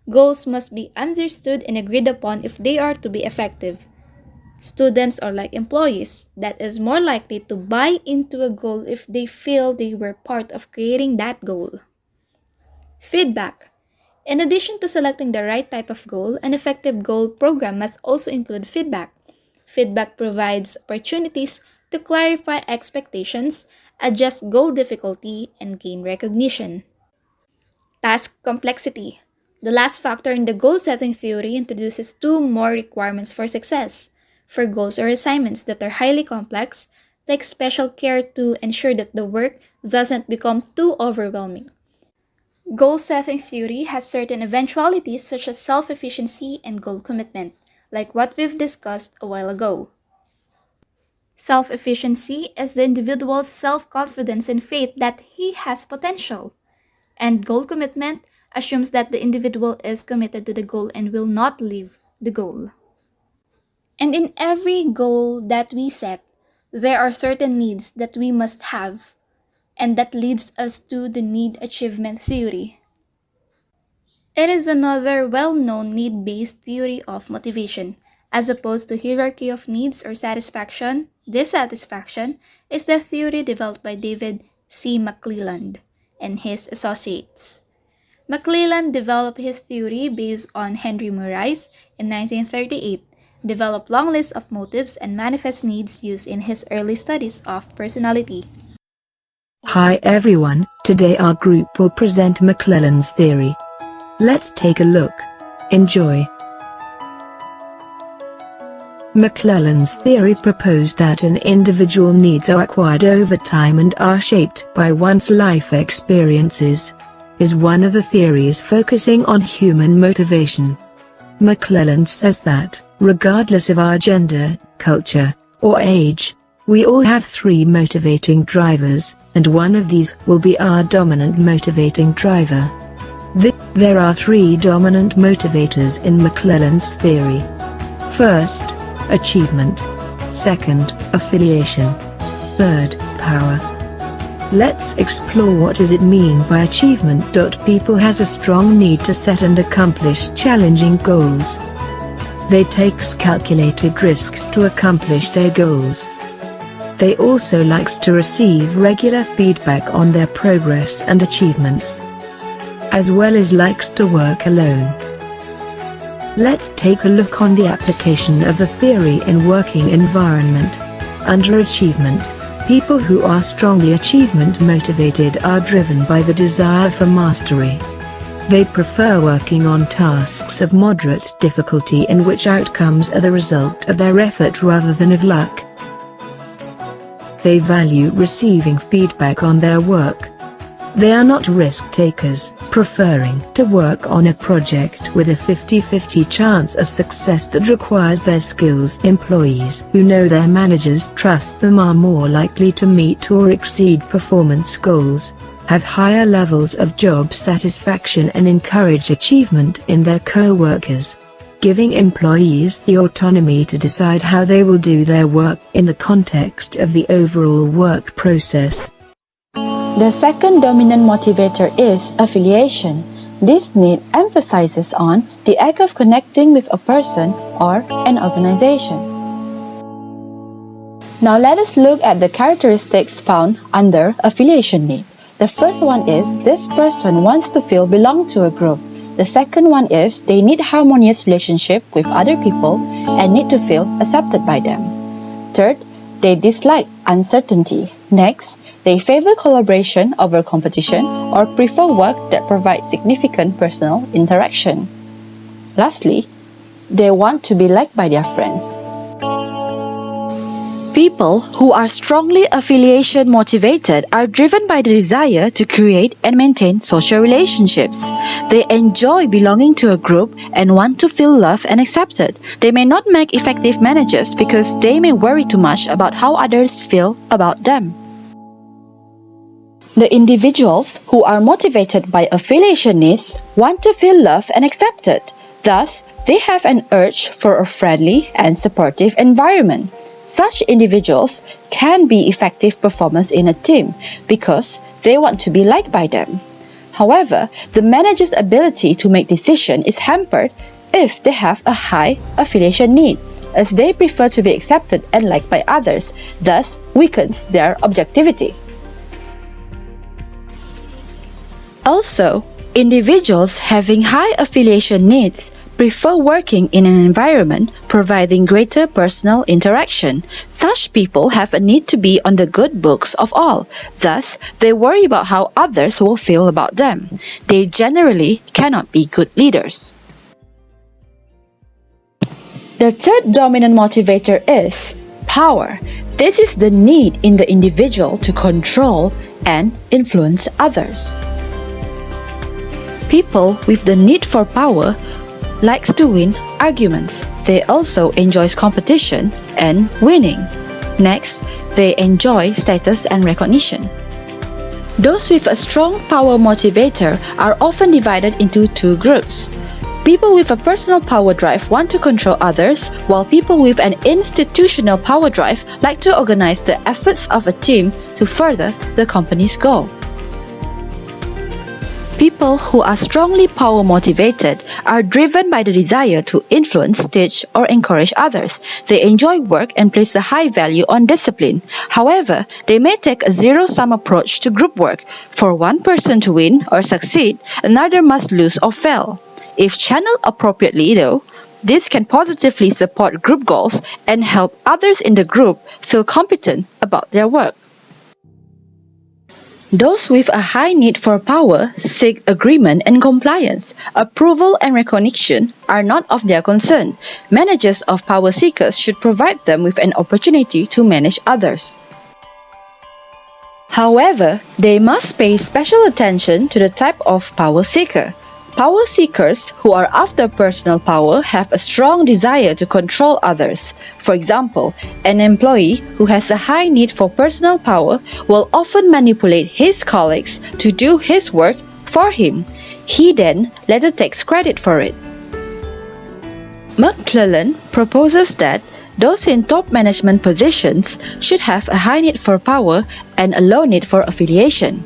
Goals must be understood and agreed upon if they are to be effective. Students are like employees, that is more likely to buy into a goal if they feel they were part of creating that goal. Feedback. In addition to selecting the right type of goal, an effective goal program must also include feedback. Feedback provides opportunities to clarify expectations, adjust goal difficulty, and gain recognition. Task complexity. The last factor in the goal-setting theory introduces 2 more requirements for success. For goals or assignments that are highly complex, take special care to ensure that the work doesn't become too overwhelming. Goal-setting theory has certain eventualities such as self-efficiency and goal commitment, like what we've discussed a while ago. Self-efficiency is the individual's self-confidence and faith that he has potential. And goal commitment assumes that the individual is committed to the goal and will not leave the goal. And in every goal that we set, there are certain needs that we must have, and that leads us to the need achievement theory. It is another well-known need-based theory of motivation. As opposed to hierarchy of needs or satisfaction, dissatisfaction is the theory developed by David C. McClelland and his associates. McClelland developed his theory based on Henry Murray's in 1938, developed long lists of motives and manifest needs used in his early studies of personality. Hi everyone, today our group will present McClelland's theory. Let's take a look. Enjoy. McClelland's theory proposed that an individual's needs are acquired over time and are shaped by one's life experiences. Is one of the theories focusing on human motivation. McClelland says that, regardless of our gender, culture, or age, we all have 3 motivating drivers, and one of these will be our dominant motivating driver. There are 3 dominant motivators in McClelland's theory. First, achievement. Second, affiliation. Third, power. Let's explore what does it mean by achievement. People has a strong need to set and accomplish challenging goals. They take calculated risks to accomplish their goals. They also likes to receive regular feedback on their progress and achievements, as well as likes to work alone. Let's take a look on the application of the theory in working environment. Under achievement, people who are strongly achievement motivated are driven by the desire for mastery. They prefer working on tasks of moderate difficulty in which outcomes are the result of their effort rather than of luck. They value receiving feedback on their work. They are not risk takers, preferring to work on a project with a 50-50 chance of success that requires their skills. Employees who know their managers trust them are more likely to meet or exceed performance goals, have higher levels of job satisfaction and encourage achievement in their co-workers. giving employees the autonomy to decide how they will do their work in the context of the overall work process. The second dominant motivator is affiliation. This need emphasizes on the act of connecting with a person or an organization. Now let us look at the characteristics found under affiliation need. The first one is this person wants to feel belong to a group. The second one is they need harmonious relationship with other people and need to feel accepted by them. Third, they dislike uncertainty. Next, they favor collaboration over competition or prefer work that provides significant personal interaction. Lastly, they want to be liked by their friends. People who are strongly affiliation motivated are driven by the desire to create and maintain social relationships. They enjoy belonging to a group and want to feel loved and accepted. They may not make effective managers because they may worry too much about how others feel about them. The individuals who are motivated by affiliation needs want to feel loved and accepted. Thus, they have an urge for a friendly and supportive environment. Such individuals can be effective performers in a team because they want to be liked by them. However, the manager's ability to make decisions is hampered if they have a high affiliation need, as they prefer to be accepted and liked by others, thus weakens their objectivity. Also, individuals having high affiliation needs prefer working in an environment providing greater personal interaction. Such people have a need to be on the good books of all. Thus, they worry about how others will feel about them. They generally cannot be good leaders. The third dominant motivator is power. This is the need in the individual to control and influence others. People with the need for power likes to win arguments. They also enjoy competition and winning. Next, they enjoy status and recognition. Those with a strong power motivator are often divided into two groups. People with a personal power drive want to control others, while people with an institutional power drive like to organize the efforts of a team to further the company's goal. People who are strongly power motivated are driven by the desire to influence, teach, or encourage others. They enjoy work and place a high value on discipline. However, they may take a zero-sum approach to group work. For one person to win or succeed, another must lose or fail. If channeled appropriately, though, this can positively support group goals and help others in the group feel competent about their work. Those with a high need for power seek agreement and compliance. Approval and recognition are not of their concern. Managers of power seekers should provide them with an opportunity to manage others. However, they must pay special attention to the type of power seeker. Power seekers who are after personal power have a strong desire to control others. For example, an employee who has a high need for personal power will often manipulate his colleagues to do his work for him. He then later takes credit for it. McClellan proposes that those in top management positions should have a high need for power and a low need for affiliation.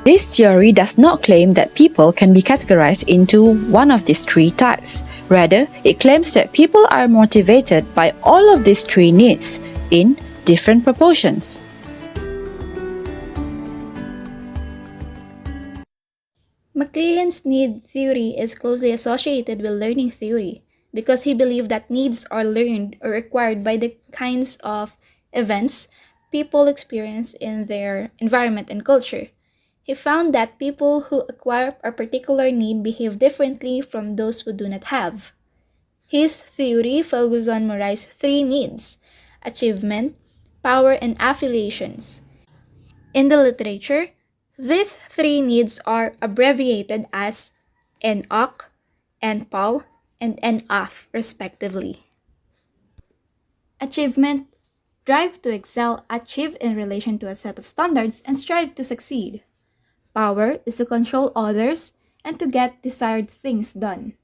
This theory does not claim that people can be categorized into one of these three types. Rather, it claims that people are motivated by all of these three needs in different proportions. McClellan's need theory is closely associated with learning theory because he believed that needs are learned or acquired by the kinds of events people experience in their environment and culture. He found that people who acquire a particular need behave differently from those who do not have. His theory focused on Murray's three needs: achievement, power, and affiliations. In the literature, these three needs are abbreviated as NOC, NPOW, and NAF, respectively. Achievement: drive to excel, achieve in relation to a set of standards, and strive to succeed. Power is to control others and to get desired things done.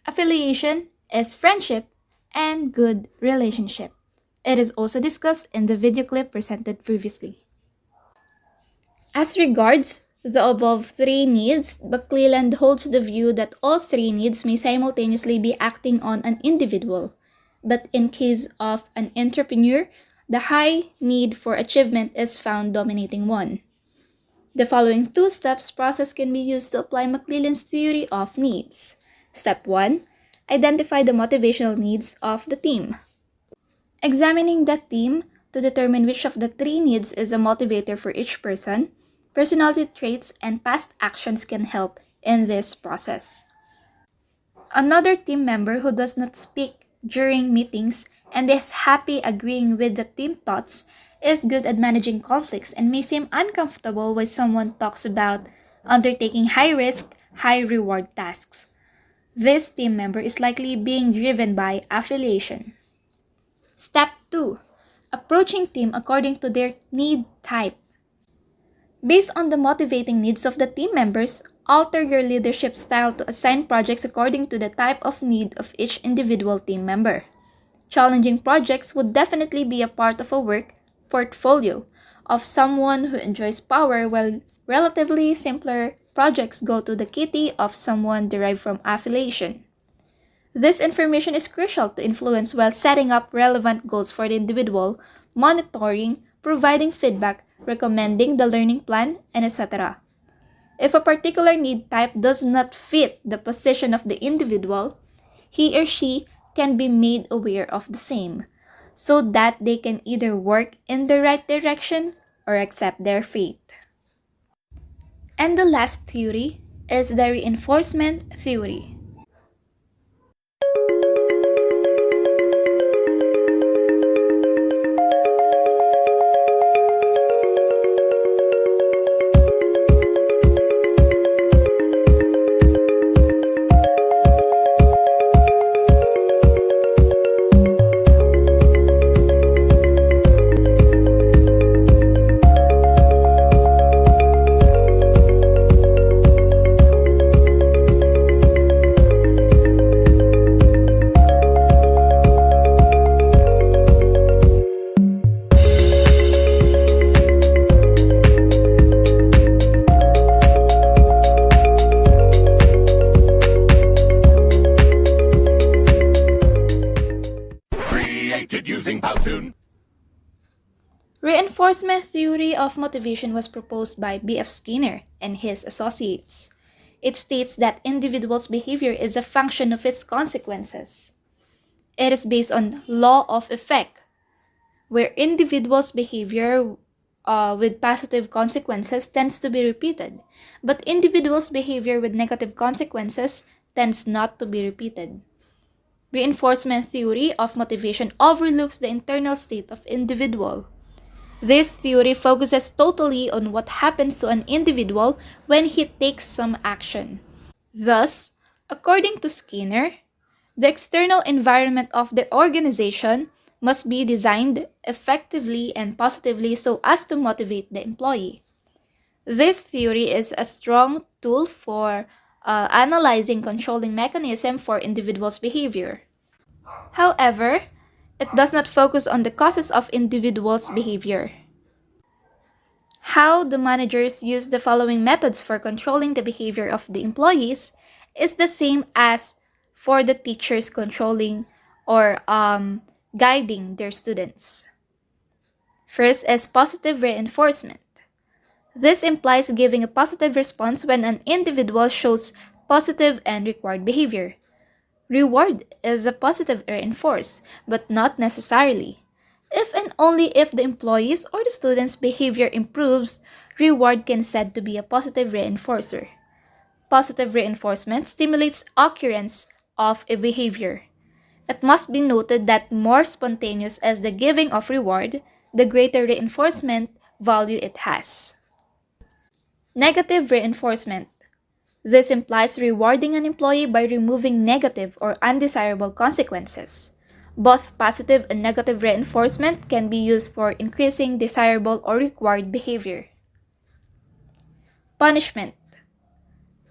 Affiliation is friendship and good relationship. It is also discussed in the video clip presented previously. As regards the above three needs, McClelland holds the view that all three needs may simultaneously be acting on an individual, but in case of an entrepreneur, the high need for achievement is found dominating one. The following two steps process can be used to apply McClelland's theory of needs. Step 1. Identify the motivational needs of the team. Examining the team to determine which of the three needs is a motivator for each person, personality traits and past actions can help in this process. Another team member who does not speak during meetings and is happy agreeing with the team thoughts is good at managing conflicts and may seem uncomfortable when someone talks about undertaking high-risk, high-reward tasks. This team member is likely being driven by affiliation. Step 2. Approaching team according to their need type. Based on the motivating needs of the team members, alter your leadership style to assign projects according to the type of need of each individual team member. Challenging projects would definitely be a part of a work portfolio of someone who enjoys power, while relatively simpler projects go to the kitty of someone derived from affiliation. This information is crucial to influence while setting up relevant goals for the individual, monitoring, providing feedback, recommending the learning plan, and etc. If a particular need type does not fit the position of the individual, he or she can be made aware of the same, so that they can either work in the right direction or accept their fate. And the last theory is the reinforcement theory. Using Powtoon. Reinforcement theory of motivation was proposed by B.F. Skinner and his associates. It states that individuals' behavior is a function of its consequences. It is based on law of effect, where individuals' behavior with positive consequences tends to be repeated, but individuals' behavior with negative consequences tends not to be repeated. Reinforcement theory of motivation overlooks the internal state of individual. This theory focuses totally on what happens to an individual when he takes some action. Thus, according to Skinner, the external environment of the organization must be designed effectively and positively so as to motivate the employee. This theory is a strong tool for analyzing controlling mechanism for individuals' behavior. However, it does not focus on the causes of individuals' behavior. How the managers use the following methods for controlling the behavior of the employees is the same as for the teachers controlling or guiding their students. First is positive reinforcement. This implies giving a positive response when an individual shows positive and required behavior. Reward is a positive reinforce, but not necessarily. If and only if the employees or the students' behavior improves, reward can said to be a positive reinforcer. Positive reinforcement stimulates occurrence of a behavior. It must be noted that more spontaneous as the giving of reward, the greater reinforcement value it has. Negative reinforcement. This implies rewarding an employee by removing negative or undesirable consequences. Both positive and negative reinforcement can be used for increasing desirable or required behavior. Punishment.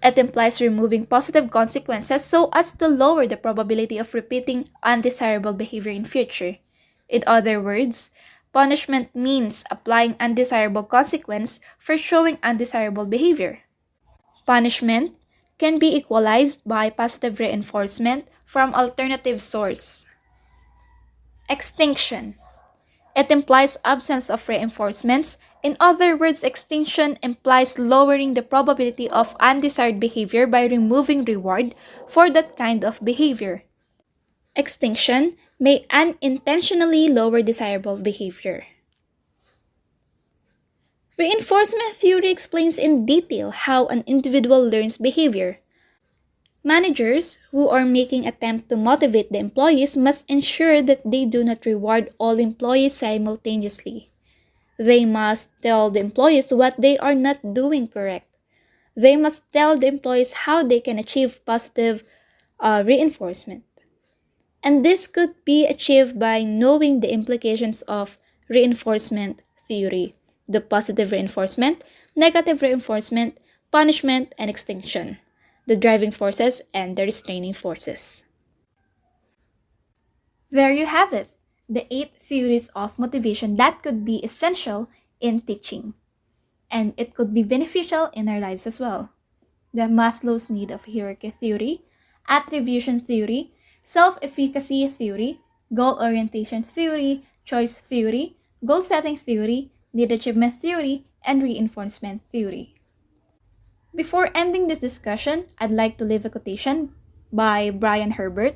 It implies removing positive consequences so as to lower the probability of repeating undesirable behavior in future. In other words, punishment means applying undesirable consequence for showing undesirable behavior. Punishment can be equalized by positive reinforcement from alternative source. Extinction. It implies absence of reinforcements. In other words, extinction implies lowering the probability of undesired behavior by removing reward for that kind of behavior. Extinction may unintentionally lower desirable behavior. Reinforcement theory explains in detail how an individual learns behavior. Managers who are making attempt to motivate the employees must ensure that they do not reward all employees simultaneously. They must tell the employees what they are not doing correct. They must tell the employees how they can achieve positive reinforcement. And this could be achieved by knowing the implications of reinforcement theory, the positive reinforcement, negative reinforcement, punishment, and extinction, the driving forces and the restraining forces. There you have it, the 8 theories of motivation that could be essential in teaching. And it could be beneficial in our lives as well. The Maslow's need of hierarchy theory, attribution theory, self-efficacy theory, goal orientation theory, choice theory, goal setting theory, need achievement theory, and reinforcement theory. Before ending this discussion, I'd like to leave a quotation by Brian Herbert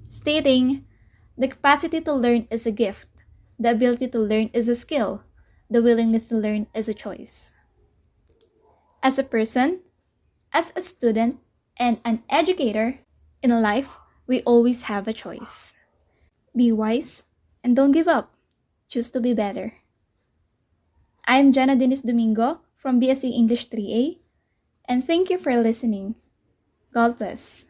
stating, "The capacity to learn is a gift. The ability to learn is a skill. The willingness to learn is a choice." As a person, as a student, and an educator, in life, we always have a choice. Be wise and don't give up. Choose to be better. I'm Jana Dennis Domingo from BSc English 3A, and thank you for listening. God bless.